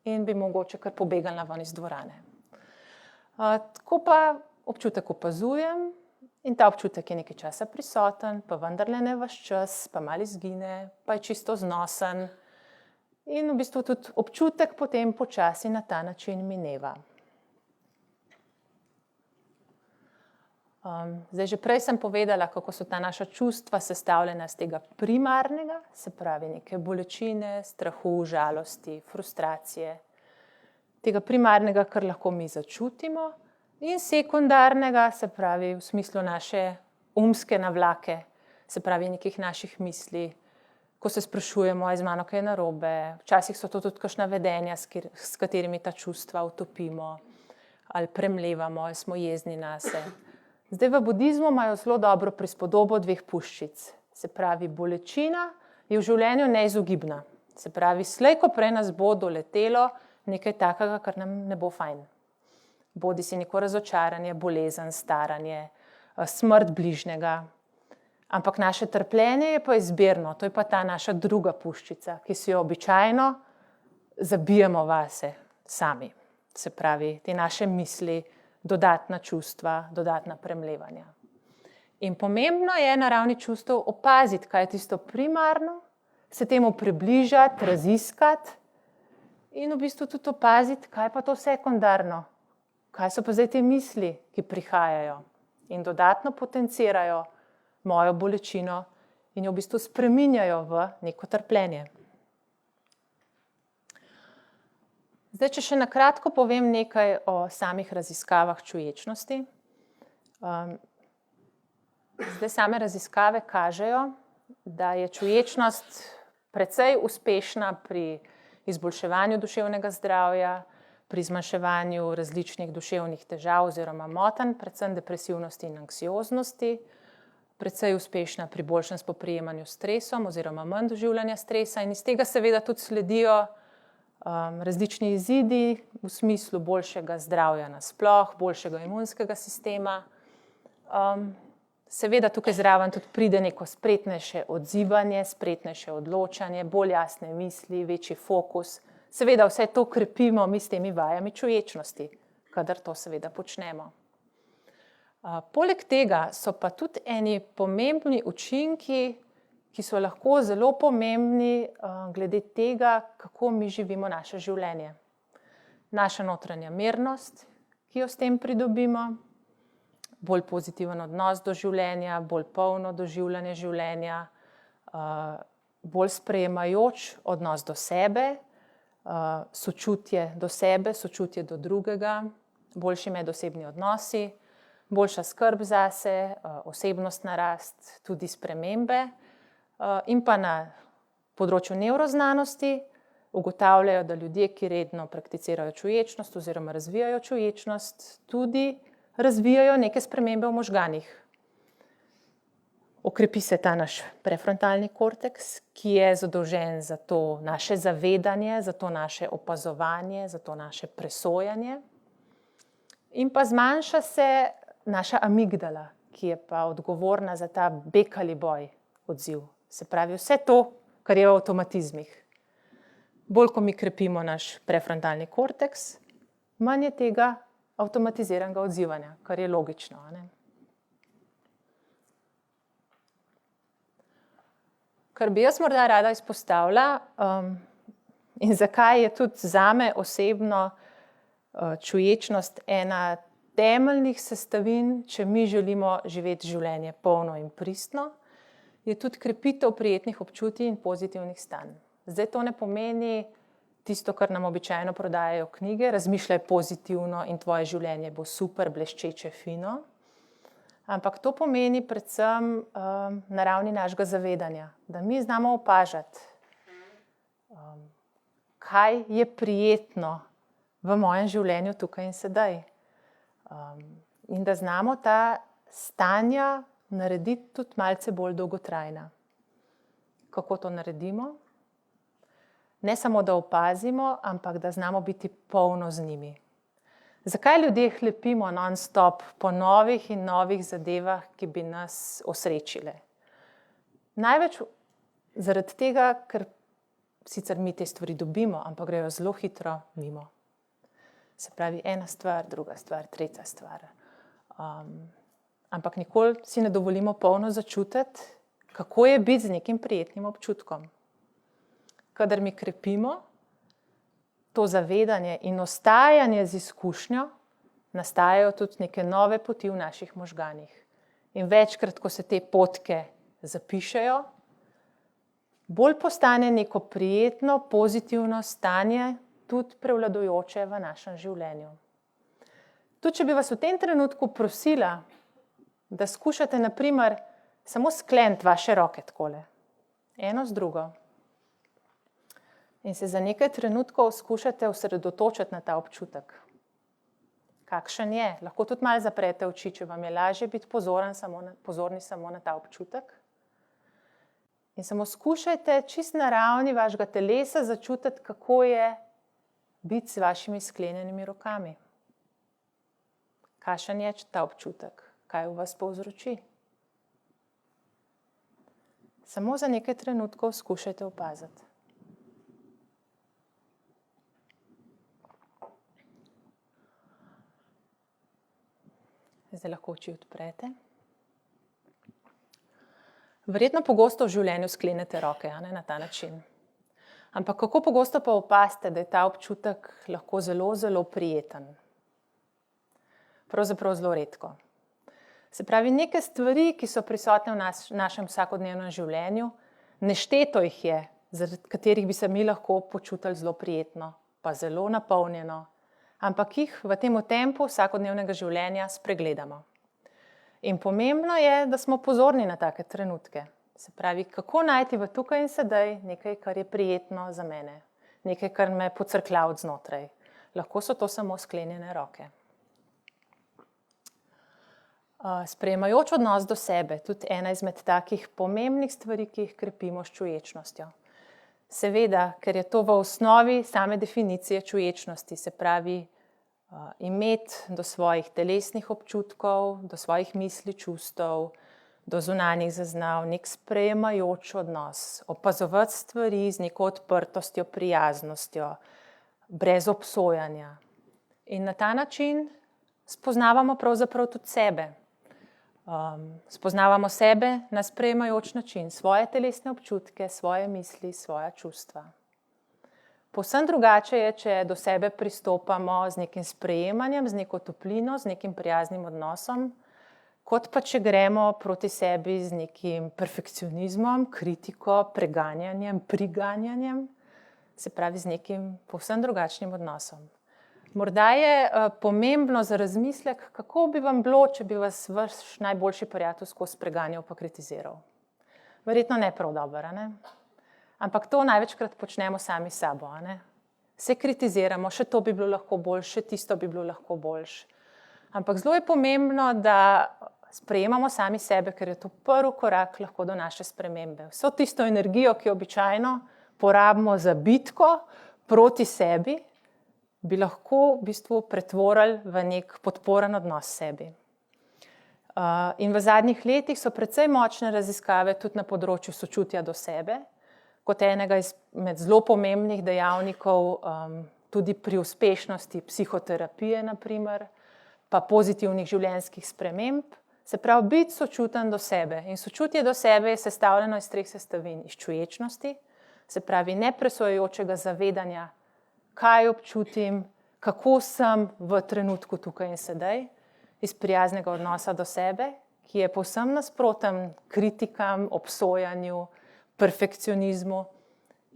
In bi mogoče kar pobegala ven iz dvorane. Tako pa občutek opazujem in ta občutek je nekaj časa prisoten, pa vendarle ne ves čas, pa malo izgine, pa je čisto znosen. In v bistvu tudi občutek potem počasi na ta način mineva. Zdaj, že prej sem povedala, kako so ta naša čustva sestavljena iz tega primarnega, se pravi neke bolečine, strahu, žalosti, frustracije. Tega primarnega, kar lahko mi začutimo, in sekundarnega, se pravi v smislu naše umske navlake, se pravi nekih naših misli, ko se sprašujemo, ali z mano kaj narobe. Včasih so to tudi kakšna vedenja, s katerimi ta čustva utopimo, ali premlevamo, ali smo jezni nase. Zdaj, v budizmu imajo zelo dobro prispodobo dveh puščic. Se pravi, bolečina je v življenju neizogibna. Se pravi, slej ko prej nas bo doletelo nekaj takega, kar nam ne bo fajn. Bodi si neko razočaranje, bolezen, staranje, smrt bližnjega. Ampak naše trpljenje je pa izbirno, to je pa ta naša druga puščica, ki si jo običajno zabijemo vase sami. Se pravi, te naše misli, dodatna čustva, dodatna premlevanja. In pomembno je na ravni čustev opaziti, kaj je tisto primarno, se temu približati, raziskati in v bistvu tudi opaziti, kaj pa to sekundarno, kaj so pa zdaj te misli, ki prihajajo in dodatno potencirajo mojo bolečino in jo v bistvu spreminjajo v neko trpljenje. Zdaj, če še na kratko povem nekaj o samih raziskavah čuječnosti. Zdaj, same raziskave kažejo, da je čuječnost precej uspešna pri izboljševanju duševnega zdravja, pri zmanjševanju različnih duševnih težav oziroma motenj, predvsem depresivnosti in anksioznosti, precej uspešna pri boljšem spoprijemanju s stresom oziroma manj doživljanja stresa in iz tega seveda tudi sledijo različni izidi v smislu boljšega zdravja nasploh, boljšega imunskega sistema. Seveda tukaj zraven tudi pride neko spretnejše odzivanje, spretnejše odločanje, bolj jasne misli, večji fokus. Seveda vse to krepimo mi s temi vajami čuječnosti, kadar to seveda počnemo. Poleg tega so pa tudi eni pomembni učinki, ki so lahko zelo pomembni glede tega, kako mi živimo naše življenje. Naša notranja mirnost, ki jo s tem pridobimo, bolj pozitiven odnos do življenja, bolj polno doživljanje življenja, bolj sprejemajoč odnos do sebe, sočutje do sebe, sočutje do drugega, boljši medosebni odnosi, boljša skrb zase, osebnostna rast, tudi spremembe. In pa na področju nevroznanosti ugotavljajo, da ljudje, ki redno prakticirajo čuječnost oziroma razvijajo čuječnost, tudi razvijajo neke spremembe v možganih. Okrepi se ta naš prefrontalni korteks, ki je zadolžen za to naše zavedanje, za to naše opazovanje, za to naše presojanje. In pa zmanjša se naša amigdala, ki je pa odgovorna za ta beg ali boj odziv. Se pravi, vse to, kar je v avtomatizmih. Bolj, ko mi krepimo naš prefrontalni korteks, manj je tega avtomatiziranega odzivanja, kar je logično, ne? Kar bi jaz morda rada izpostavila in zakaj je tudi zame osebno čuječnost ena temeljnih sestavin, če mi želimo živeti življenje polno in pristno, je tudi krepitev prijetnih občutij in pozitivnih stanj. Zdaj to ne pomeni tisto, kar nam običajno prodajajo knjige, razmišljaj pozitivno in tvoje življenje bo super, bleščeče, fino. Ampak to pomeni predvsem na ravni našega zavedanja, da mi znamo opažati, kaj je prijetno v mojem življenju tukaj in sedaj. In da znamo ta stanja narediti tudi malce bolj dolgotrajna. Kako to naredimo? Ne samo, da opazimo, ampak da znamo biti polno z njimi. Zakaj ljudje hlepimo non-stop po novih in novih zadevah, ki bi nas osrečile? Največ zaradi tega, ker sicer mi te stvari dobimo, ampak grejo zelo hitro mimo. Se pravi, ena stvar, druga stvar, tretja stvar. Ampak nikoli si ne dovolimo polno začutiti, kako je biti z nekim prijetnim občutkom. Kadar mi krepimo to zavedanje in ostajanje z izkušnjo, nastajajo tudi neke nove poti v naših možganih. In večkrat, ko se te potke zapišejo, bolj postane neko prijetno, pozitivno stanje tudi prevladujoče v našem življenju. Tudi če bi vas v tem trenutku prosila, da skušate na primer samo skleniti vaše roke takole, eno z drugo, in se za nekaj trenutkov skušate osredotočiti na ta občutek. Kakšen je? Lahko tudi malo zaprete oči, če vam je lažje biti pozorni samo na ta občutek. In samo skušajte čisto na ravni vašega telesa začutiti, kako je biti z vašimi sklenjenimi rokami. Kakšen je ta občutek? Kaj v vas povzroči? Samo za nekaj trenutkov skušajte opaziti. Zdaj lahko oči odprete. Verjetno pogosto v življenju sklenete roke, na ta način. Ampak kako pogosto pa opazite, da je ta občutek lahko zelo, zelo prijeten? Pravzaprav zelo redko. Se pravi, neke stvari, ki so prisotne v našem vsakodnevnem življenju, nešteto jih je, zaradi katerih bi se mi lahko počutili zelo prijetno, pa zelo napolnjeno, ampak jih v tem tempu vsakodnevnega življenja spregledamo. In pomembno je, da smo pozorni na take trenutke. Se pravi, kako najti v tukaj in sedaj nekaj, kar je prijetno za mene, nekaj, kar me pocrklja od znotraj. Lahko so to samo sklenjene roke. Sprejemajoč odnos do sebe, tudi ena izmed takih pomembnih stvari, ki jih krepimo s čuječnostjo. Seveda, ker je to v osnovi same definicije čuječnosti, se pravi, imeti do svojih telesnih občutkov, do svojih misli, čustev, do zunanjih zaznav, nek sprejemajoč odnos, opazovati stvari z neko odprtostjo, prijaznostjo, brez obsojanja. In na ta način spoznavamo pravzaprav tudi sebe. Spoznavamo sebe na sprejemajoč način, svoje telesne občutke, svoje misli, svoja čustva. Povsem drugače je, če do sebe pristopamo z nekim sprejemanjem, z neko toplino, z nekim prijaznim odnosom, kot pa če gremo proti sebi z nekim perfekcionizmom, kritiko, preganjanjem, priganjanjem, se pravi z nekim povsem drugačnim odnosom. Morda je pomembno za razmislek, kako bi vam bilo, če bi vas vaš najboljši prijatelj skozi preganjal pa kritiziral. Verjetno ne prav dobro, ne? Ampak to največkrat počnemo sami s sabo. Se kritiziramo, še to bi bilo lahko boljše, še tisto bi bilo lahko boljše. Ampak zelo je pomembno, da sprejemamo sami sebe, ker je to prvi korak lahko do naše spremembe. Vso tisto energijo, ki jo običajno porabimo za bitko proti sebi, bi lahko v bistvu pretvorili v nek podporen odnos sebi. In v zadnjih letih so precej močne raziskave tudi na področju sočutja do sebe, kot enega izmed zelo pomembnih dejavnikov tudi pri uspešnosti psihoterapije, na primer, pa pozitivnih življenjskih sprememb. Se pravi, biti sočuten do sebe. In sočutje do sebe je sestavljeno iz 3 sestavin. Iz čuječnosti, se pravi nepresojajočega zavedanja, kaj občutim, kako sem v trenutku tukaj in sedaj, iz prijaznega odnosa do sebe, ki je povsem nasproten kritikam, obsojanju, perfekcionizmu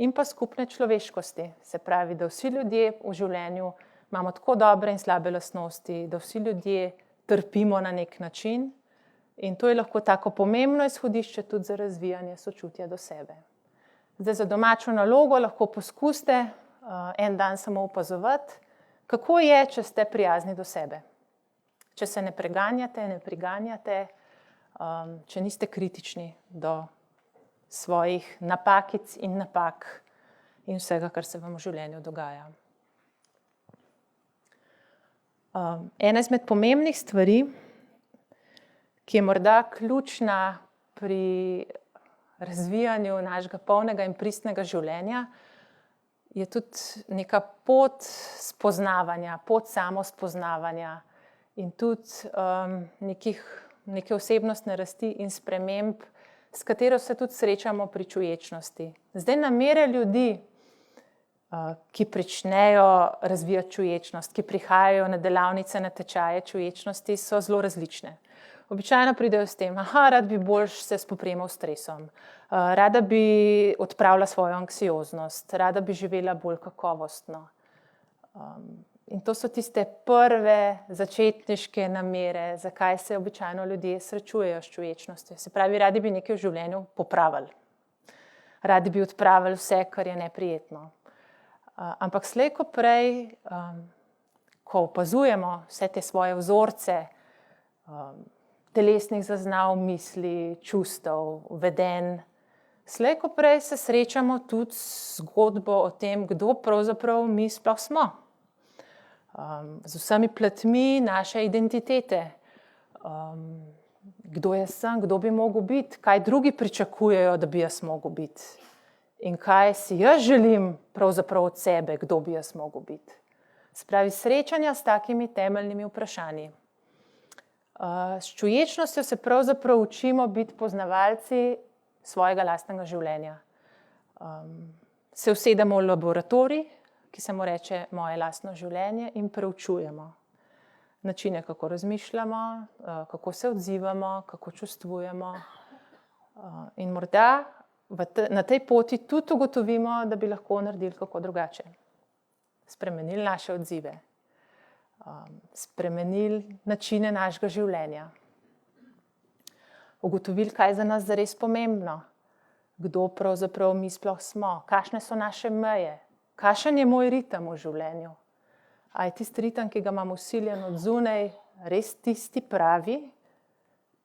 in pa skupne človeškosti. Se pravi, da vsi ljudje v življenju imamo tako dobre in slabe lastnosti, da vsi ljudje trpimo na nek način in to je lahko tako pomembno izhodišče tudi za razvijanje sočutja do sebe. Zdaj za domačo nalogo lahko poskusite en dan samo opazovati, kako je, če ste prijazni do sebe. Če se ne preganjate, ne priganjate, če niste kritični do svojih napakic in napak in vsega, kar se vam v življenju dogaja. Ena izmed pomembnih stvari, ki je morda ključna pri razvijanju našega polnega in pristnega življenja, je tudi neka pot spoznavanja, pot samospoznavanja in tudi neke osebnostne rasti in sprememb, s katero se tudi srečamo pri čuječnosti. Zdaj, namere ljudi, ki pričnejo razvijati čuječnost, ki prihajajo na delavnice, na tečaje čuječnosti, so zelo različne. Običajno pridejo s tem, rad bi boljš se spoprijemal s stresom, rada bi odpravila svojo anksioznost, rada bi živela bolj kakovostno. In to so tiste prve začetniške namere, zakaj se običajno ljudje srečujejo s čuječnostjo. Se pravi, radi bi nekaj v življenju popravili. Radi bi odpravili vse, kar je neprijetno. Ampak slej ko prej, ko opazujemo vse te svoje vzorce, telesnih zaznav, misli, čustev, vedenj, slej ko prej se srečamo tudi z zgodbo o tem, kdo pravzaprav mi sploh smo. Z vsemi platmi naše identitete. Kdo jaz sem, kdo bi mogel biti, kaj drugi pričakujejo, da bi jaz mogel biti. In kaj si jaz želim pravzaprav od sebe, kdo bi jaz mogel biti. Se pravi, srečanja s takimi temeljnimi vprašanji. S čuječnostjo se pravzaprav učimo biti poznavalci svojega lastnega življenja. Se usedemo v laboratorij, ki se mu reče moje lastno življenje, in preučujemo načine, kako razmišljamo, kako se odzivamo, kako čustvujemo. In morda na tej poti tudi ugotovimo, da bi lahko naredili kako drugače. Spremenili naše odzive, spremenili načine našega življenja. Ugotovili, kaj je za nas zares pomembno, kdo pravzaprav mi sploh smo, kakšne so naše meje, kakšen je moj ritem v življenju. A je tisti ritem, ki ga imam vsiljen od zunaj, res tisti pravi,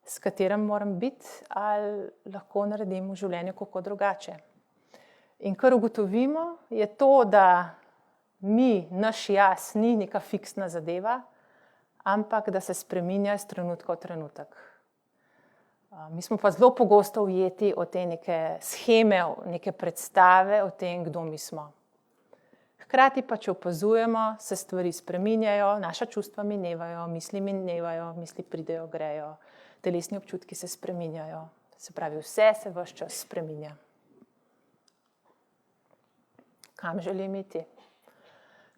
s katerim moram biti, ali lahko naredim v življenju kako drugače. In kar ugotovimo, je to, da naš jaz ni neka fiksna zadeva, ampak da se spreminja iz trenutka v trenutek. Mi smo pa zelo pogosto ujeti v te neke sheme, neke predstave o tem, kdo mi smo. Hkrati pa, če opazujemo, se stvari spreminjajo, naša čustva minevajo, misli pridejo, grejo, telesni občutki se spreminjajo. Se pravi, vse se ves čas spreminja. Kam želim iti?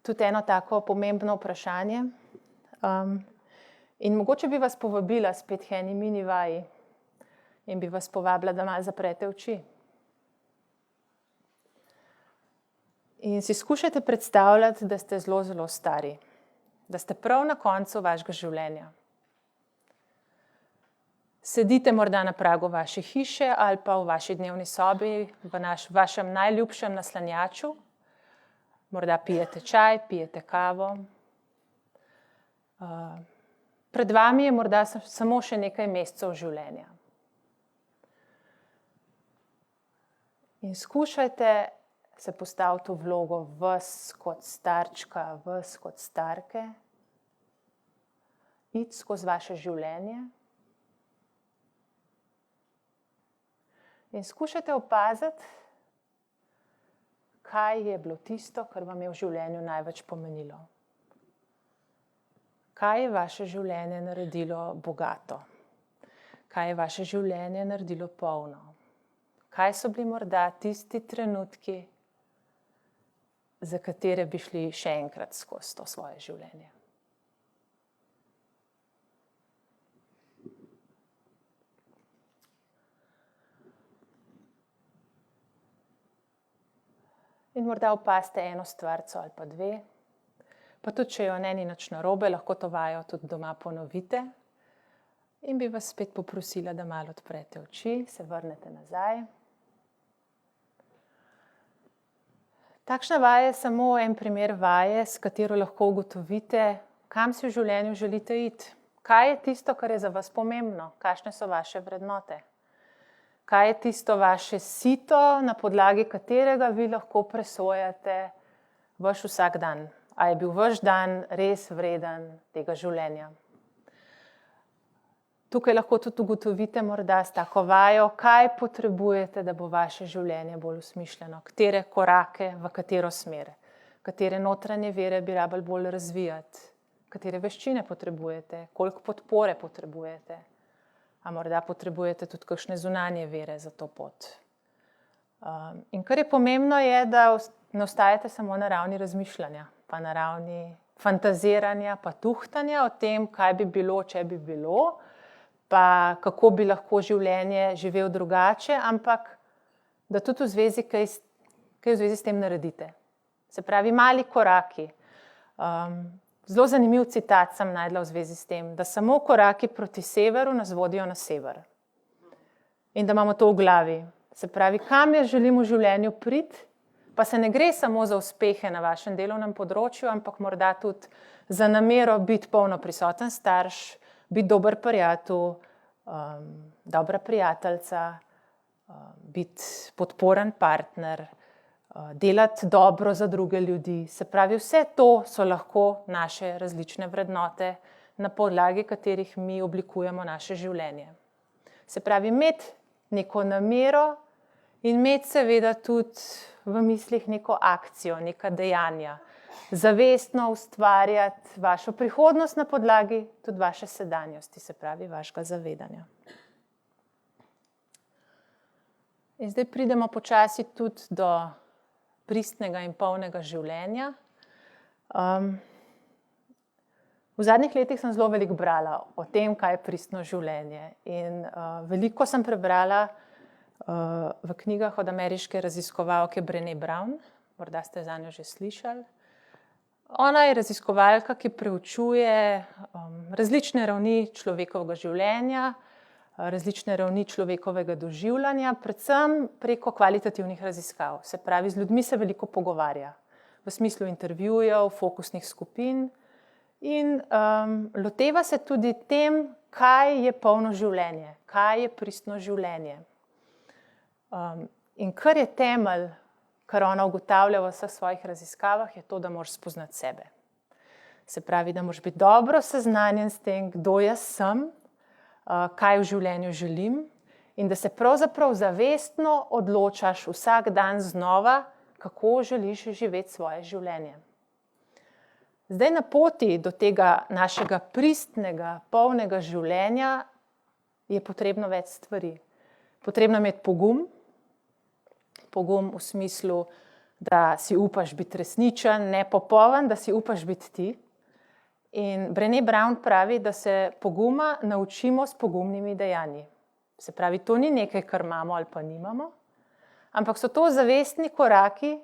Tudi eno tako pomembno vprašanje. In mogoče bi vas povabila spet k eni mini vaji in bi vas povabila, da malo zaprete oči. In si skušajte predstavljati, da ste zelo, zelo stari. Da ste prav na koncu vašega življenja. Sedite morda na pragu vaše hiše ali pa v vaši dnevni sobi, v vašem najljubšem naslanjaču. Morda pijete čaj, pijete kavo. Pred vami je morda samo še nekaj mesecev življenja. In skušajte se postaviti v vlogo vas kot starčka, vas kot starke. Iti skozi vaše življenje. In skušajte opaziti, kaj je bilo tisto, kar vam je v življenju največ pomenilo. Kaj je vaše življenje naredilo bogato? Kaj je vaše življenje naredilo polno? Kaj so bili morda tisti trenutki, za katere bi šli še enkrat skozi to svoje življenje? In morda opazite eno stvarco ali pa dve. Pa tudi, če jo ni nič narobe, lahko to vajo tudi doma ponovite. In bi vas spet poprosila, da malo odprete oči, se vrnete nazaj. Takšna vaja je samo en primer vaje, s katero lahko ugotovite, kam si v življenju želite iti. Kaj je tisto, kar je za vas pomembno? Kakšne so vaše vrednote? Kaj je tisto vaše sito, na podlagi katerega vi lahko presojate vaš vsak dan? A je bil vaš dan res vreden tega življenja? Tukaj lahko tudi ugotovite morda s tako vajo, kaj potrebujete, da bo vaše življenje bolj usmišljeno, katere korake, v katero smer, katere notranje vere bi rabili bolj razvijati, katere veščine potrebujete, koliko podpore potrebujete, a morda potrebujete tudi kakšne zunanje vere za to pot. In kar je pomembno je, da ne ostajate samo na ravni razmišljanja, pa na ravni fantaziranja, pa tuhtanja o tem, kaj bi bilo, če bi bilo, pa kako bi lahko življenje živel drugače, ampak da tudi kaj v zvezi s tem naredite. Se pravi, mali koraki. Zelo zanimiv citat sem našla v zvezi s tem, da samo koraki proti severu nas vodijo na sever. In da imamo to v glavi. Se pravi, kam jaz želim v življenju priti, pa se ne gre samo za uspehe na vašem delovnem področju, ampak morda tudi za namero biti polno prisoten starš, biti dober prijatelj, dobra prijateljica, biti podporen partner, delati dobro za druge ljudi. Se pravi, vse to so lahko naše različne vrednote, na podlagi katerih mi oblikujemo naše življenje. Se pravi, imeti neko namero in imeti seveda tudi v mislih neko akcijo, neka dejanja. Zavestno ustvarjati vašo prihodnost na podlagi tudi vaše sedanjosti, se pravi, vašega zavedanja. In zdaj pridemo počasi tudi do pristnega in polnega življenja. V zadnjih letih sem zelo veliko brala o tem, kaj je pristno življenje. In veliko sem prebrala v knjigah od ameriške raziskovalke Brené Brown, morda ste zanjo že slišali. Ona je raziskovalka, ki preučuje različne ravni človekovega življenja, različne ravni človekovega doživljanja, predvsem preko kvalitativnih raziskav. Se pravi, z ljudmi se veliko pogovarja, v smislu intervjujev, fokusnih skupin in loteva se tudi tem, kaj je polno življenje, kaj je pristno življenje. In kar je temelj, kar ona ugotavlja v vseh svojih raziskavah, je to, da moraš spoznati sebe. Se pravi, da moraš biti dobro seznanjen s tem, kdo jaz sem, kaj v življenju želim in da se pravzaprav zavestno odločaš vsak dan znova, kako želiš živeti svoje življenje. Zdaj na poti do tega našega pristnega, polnega življenja je potrebno več stvari. Potrebno je imeti pogum v smislu, da si upaš biti resničen, nepopoln, da si upaš biti ti. In Brené Brown pravi, da se poguma naučimo s pogumnimi dejanji. Se pravi, to ni nekaj, kar imamo ali pa nimamo, ampak so to zavestni koraki,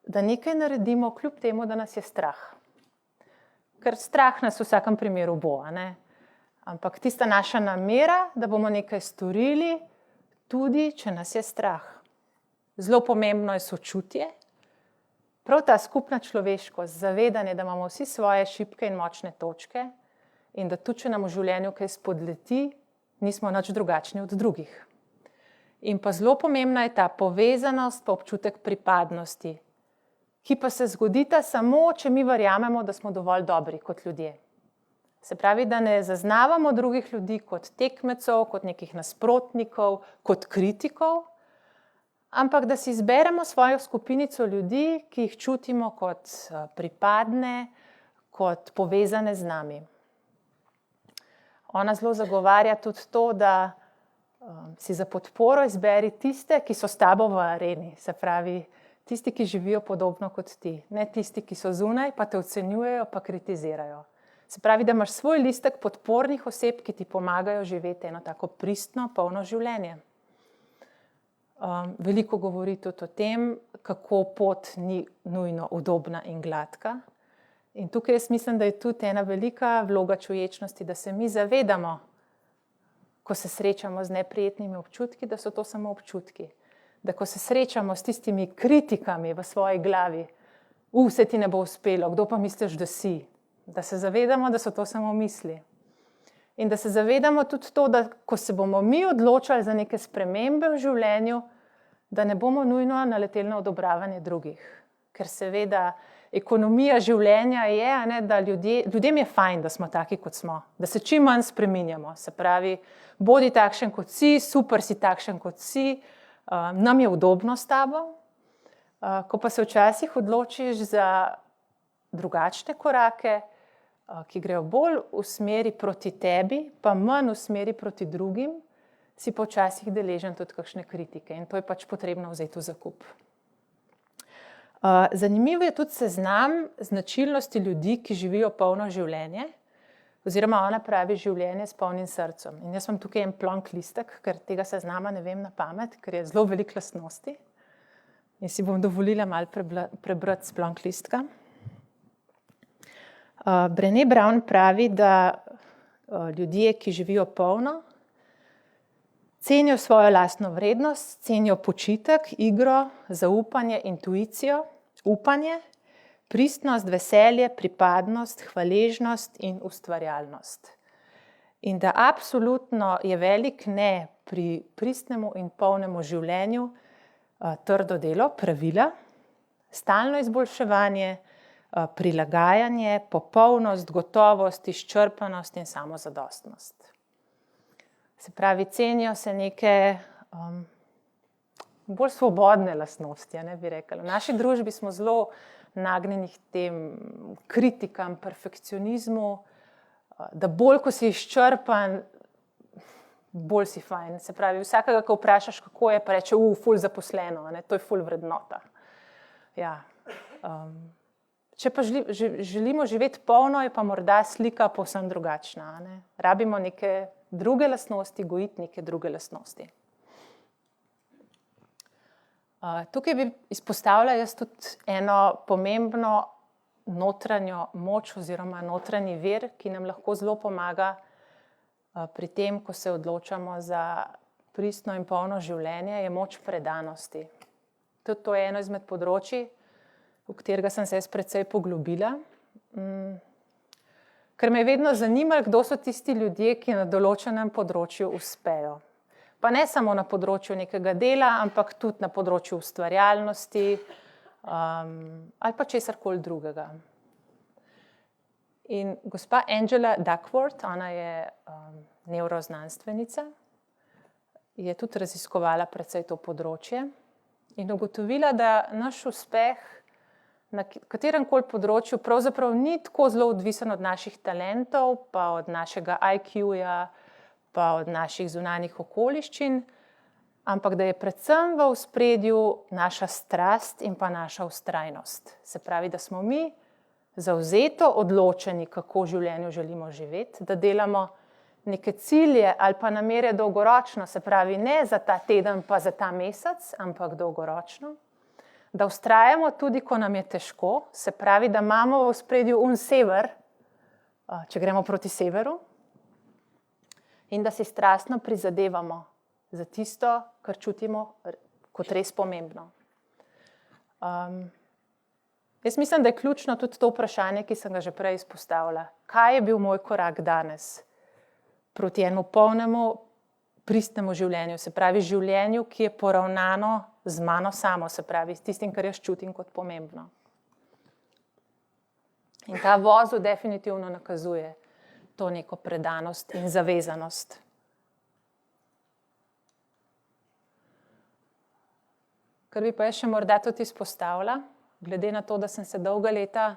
da nekaj naredimo kljub temu, da nas je strah. Ker strah nas v vsakem primeru bo, ne? Ampak tista naša namera, da bomo nekaj storili, tudi če nas je strah. Zelo pomembno je sočutje, prav ta skupna človeškost, zavedanje, da imamo vsi svoje šibke in močne točke in da tudi, če nam v življenju kaj spodleti, nismo nič drugačni od drugih. In pa zelo pomembna je ta povezanost pa občutek pripadnosti, ki pa se zgodita samo, če mi verjamemo, da smo dovolj dobri kot ljudje. Se pravi, da ne zaznavamo drugih ljudi kot tekmecev, kot nekih nasprotnikov, kot kritikov, ampak da si izberemo svojo skupinico ljudi, ki jih čutimo kot pripadne, kot povezane z nami. Ona zelo zagovarja tudi to, da si za podporo izberi tiste, ki so s tabo v areni. Se pravi, tisti, ki živijo podobno kot ti. Ne tisti, ki so zunaj, pa te ocenjujejo, pa kritizirajo. Se pravi, da imaš svoj listek podpornih oseb, ki ti pomagajo živeti eno tako pristno, polno življenje. Veliko govori tudi o tem, kako pot ni nujno udobna in gladka. In tukaj jaz mislim, da je tudi ena velika vloga čuječnosti, da se mi zavedamo, ko se srečamo z neprijetnimi občutki, da so to samo občutki. da ko se srečamo s tistimi kritikami v svoji glavi, se ti ne bo uspelo, kdo pa misliš, da si, da se zavedamo, da so to samo misli. In da se zavedamo tudi to, da ko se bomo mi odločali za neke spremembe v življenju, da ne bomo nujno naleteli na odobravanje drugih. Ker seveda ekonomija življenja je, da ljudem je fajn, da smo taki, kot smo, da se čim manj spreminjamo. Se pravi, bodi takšen, kot si, super si takšen, kot si, nam je udobno s tabo. Ko pa se včasih odločiš za drugačne korake, ki grejo bolj v smeri proti tebi, pa manj v smeri proti drugim, si pa včasih deležen tudi kakšne kritike in to je pač potrebno vzeti v zakup. Zanimiv je tudi seznam značilnosti ljudi, ki živijo polno življenje, oziroma ona pravi življenje s polnim srcem. In jaz imam tukaj en plonk listek, ker tega seznama ne vem na pamet, ker je zelo veliko lastnosti. In si bom dovolila malo prebrati s plonk listka. Brené Brown pravi, da ljudje, ki živijo polno, cenijo svojo lastno vrednost, cenijo počitek, igro, zaupanje, intuicijo, upanje, pristnost, veselje, pripadnost, hvaležnost in ustvarjalnost. In da absolutno je velik ne pri pristnemu in polnemu življenju trdo delo, pravila, stalno izboljševanje, prilagajanje, popolnost, gotovost, izčrpanost in samozadostnost. Se pravi, cenijo se neke bolj svobodne lastnosti, bi rekla. V naši družbi smo zelo nagnjeni k tem kritikam, perfekcionizmu, da bolj, ko si izčrpan, bolj si fajn. Se pravi, vsakega, ko vprašaš, kako je, pa reče, ful zaposleno, to je ful vrednota. Ja. Če pa želimo živeti polno, je pa morda slika povsem drugačna. Rabimo neke druge lastnosti, gojiti neke druge lastnosti. Tukaj bi izpostavila jaz tudi eno pomembno notranjo moč oziroma notranji vir, ki nam lahko zelo pomaga pri tem, ko se odločamo za pristno in polno življenje, je moč predanosti. Tudi to je eno izmed področij, v katerega sem se jaz precej poglobila. Ker me je vedno zanimalo, kdo so tisti ljudje, ki na določenem področju uspejo. Pa ne samo na področju nekega dela, ampak tudi na področju ustvarjalnosti ali pa česarkoli drugega. In gospa Angela Duckworth, ona je nevroznanstvenica, je tudi raziskovala precej to področje in ugotovila, da naš uspeh na kateremkoli področju pravzaprav ni tako zelo odvisen od naših talentov, pa od našega IQ-ja, pa od naših zunanjih okoliščin, ampak da je predvsem v ospredju naša strast in pa naša vztrajnost. Se pravi, da smo mi zavzeto odločeni, kako v življenju želimo živeti, da delamo neke cilje ali pa namere dolgoročno, se pravi ne za ta teden pa za ta mesec, ampak dolgoročno. Da vztrajamo tudi, ko nam je težko, se pravi, da imamo v ospredju sever, če gremo proti severu, in da si strastno prizadevamo za tisto, kar čutimo kot res pomembno. Jaz mislim, da je ključno tudi to vprašanje, ki sem ga že prej izpostavila. Kaj je bil moj korak danes proti enemu polnemu, pristnemu življenju, se pravi življenju, ki je poravnano z mano samo, se pravi s tistim, kar jaz čutim kot pomembno. In ta vozel definitivno nakazuje to neko predanost in zavezanost. Kar bi pa jaz še morda tudi izpostavila, glede na to, da sem se dolga leta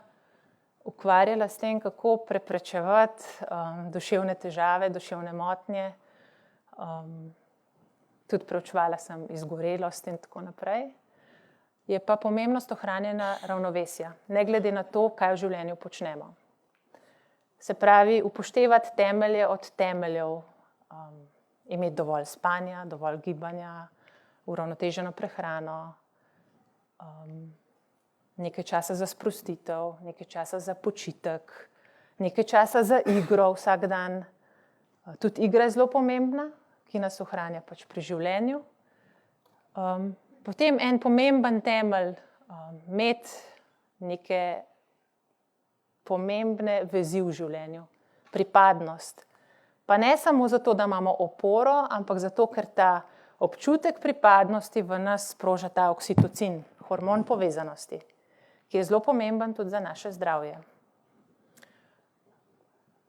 ukvarjala s tem, kako preprečevati duševne težave, duševne motnje, tudi preučevala sem izgorelost in tako naprej, je pa pomembnost ohranjanja ravnovesja, ne glede na to, kaj v življenju počnemo. Se pravi, upoštevati temelje od temeljev, imeti dovolj spanja, dovolj gibanja, uravnoteženo prehrano, nekaj časa za sprostitev, nekaj časa za počitek, nekaj časa za igro vsak dan. Tudi igra je zelo pomembna, ki nas ohranja pač pri življenju. Potem en pomemben temelj, imeti neke pomembne vezi v življenju, pripadnost. Pa ne samo zato, da imamo oporo, ampak zato, ker ta občutek pripadnosti v nas sproža ta oksitocin, hormon povezanosti, ki je zelo pomemben tudi za naše zdravje.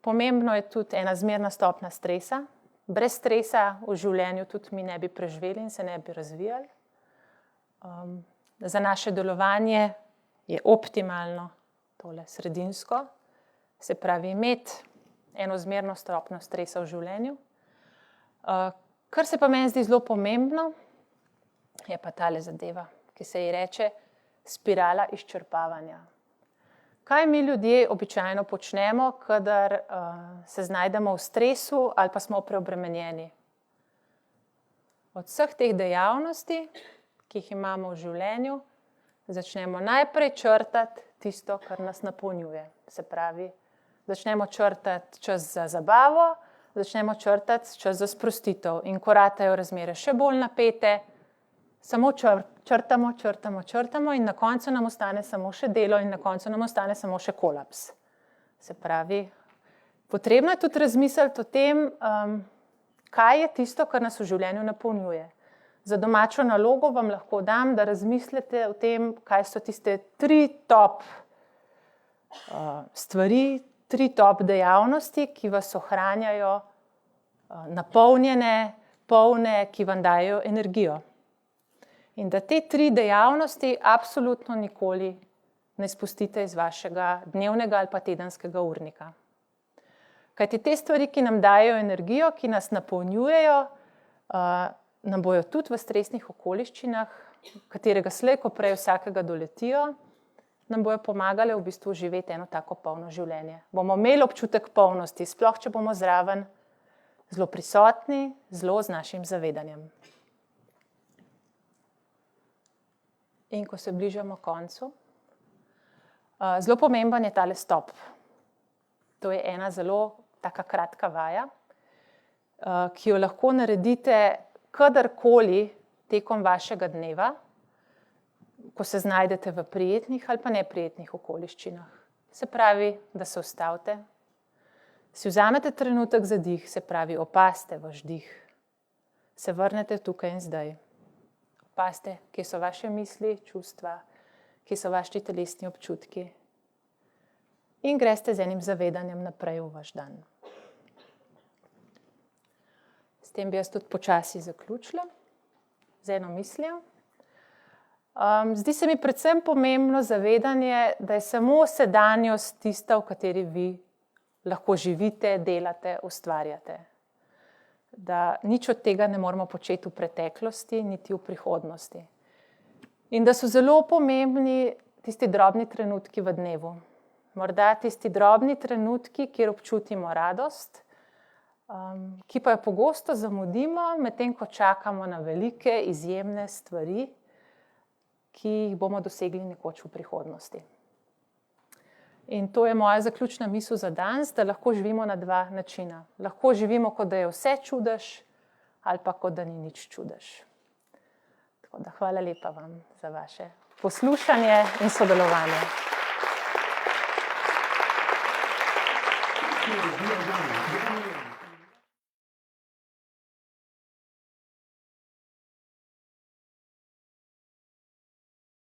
Pomembno je tudi ena zmerna stopnja stresa. Brez stresa v življenju tudi mi ne bi preživeli in se ne bi razvijali. Za naše delovanje je optimalno tole sredinsko, se pravi imeti eno zmerno stopnjo stresa v življenju. Kar se pa meni zdi zelo pomembno, je pa tale zadeva, ki se ji reče spirala izčrpavanja. Kaj mi ljudje običajno počnemo, kadar se znajdemo v stresu ali pa smo preobremenjeni? Od vseh teh dejavnosti, ki jih imamo v življenju, začnemo najprej črtati tisto, kar nas napolnjuje. Se pravi, začnemo črtati čas za zabavo, začnemo črtati čas za sprostitev. In ko ratajo razmere še bolj napete, samo črtamo in na koncu nam ostane samo še delo in na koncu nam ostane samo še kolaps. Se pravi, potrebno je tudi razmisliti o tem, kaj je tisto, kar nas v življenju napolnjuje. Za domačo nalogo vam lahko dam, da razmislite o tem, kaj so tiste 3 top stvari, 3 top dejavnosti, ki vas ohranjajo napolnjene, polne, ki vam dajo energijo. In da te 3 dejavnosti absolutno nikoli ne spustite iz vašega dnevnega ali pa tedenskega urnika. Kajti te stvari, ki nam dajo energijo, ki nas napolnjujejo, nam bojo tudi v stresnih okoliščinah, katerega slej ko prej vsakega doletijo, nam bojo pomagale v bistvu živeti eno tako polno življenje. Bomo imeli občutek polnosti, sploh če bomo zraven zelo prisotni, zelo z našim zavedanjem. In ko se bližamo koncu, zelo pomemben je tale stop. To je ena zelo taka kratka vaja, ki jo lahko naredite kadarkoli tekom vašega dneva, ko se znajdete v prijetnih ali pa neprijetnih okoliščinah. Se pravi, da se ustavite, si vzamete trenutek za dih, se pravi, opazite vaš dih, se vrnete tukaj in zdaj. Opazite, kje so vaše misli, čustva, kje so vaši telesni občutki in greste z enim zavedanjem naprej v vaš dan. S tem bi jaz tudi počasi zaključila, z eno mislijo. Zdi se mi predvsem pomembno zavedanje, da je samo sedanjost tista, v kateri vi lahko živite, delate, ustvarjate. Da nič od tega ne moramo početi v preteklosti, niti v prihodnosti. In da so zelo pomembni tisti drobni trenutki v dnevu. Morda tisti drobni trenutki, kjer občutimo radost, ki pa jo pogosto zamudimo, medtem ko čakamo na velike, izjemne stvari, ki jih bomo dosegli nekoč v prihodnosti. In to je moja zaključna misel za danes, da lahko živimo na 2 načina. Lahko živimo, kot da je vse čudež, ali pa kot da ni nič čudež. Tako da hvala lepa vam za vaše poslušanje in sodelovanje.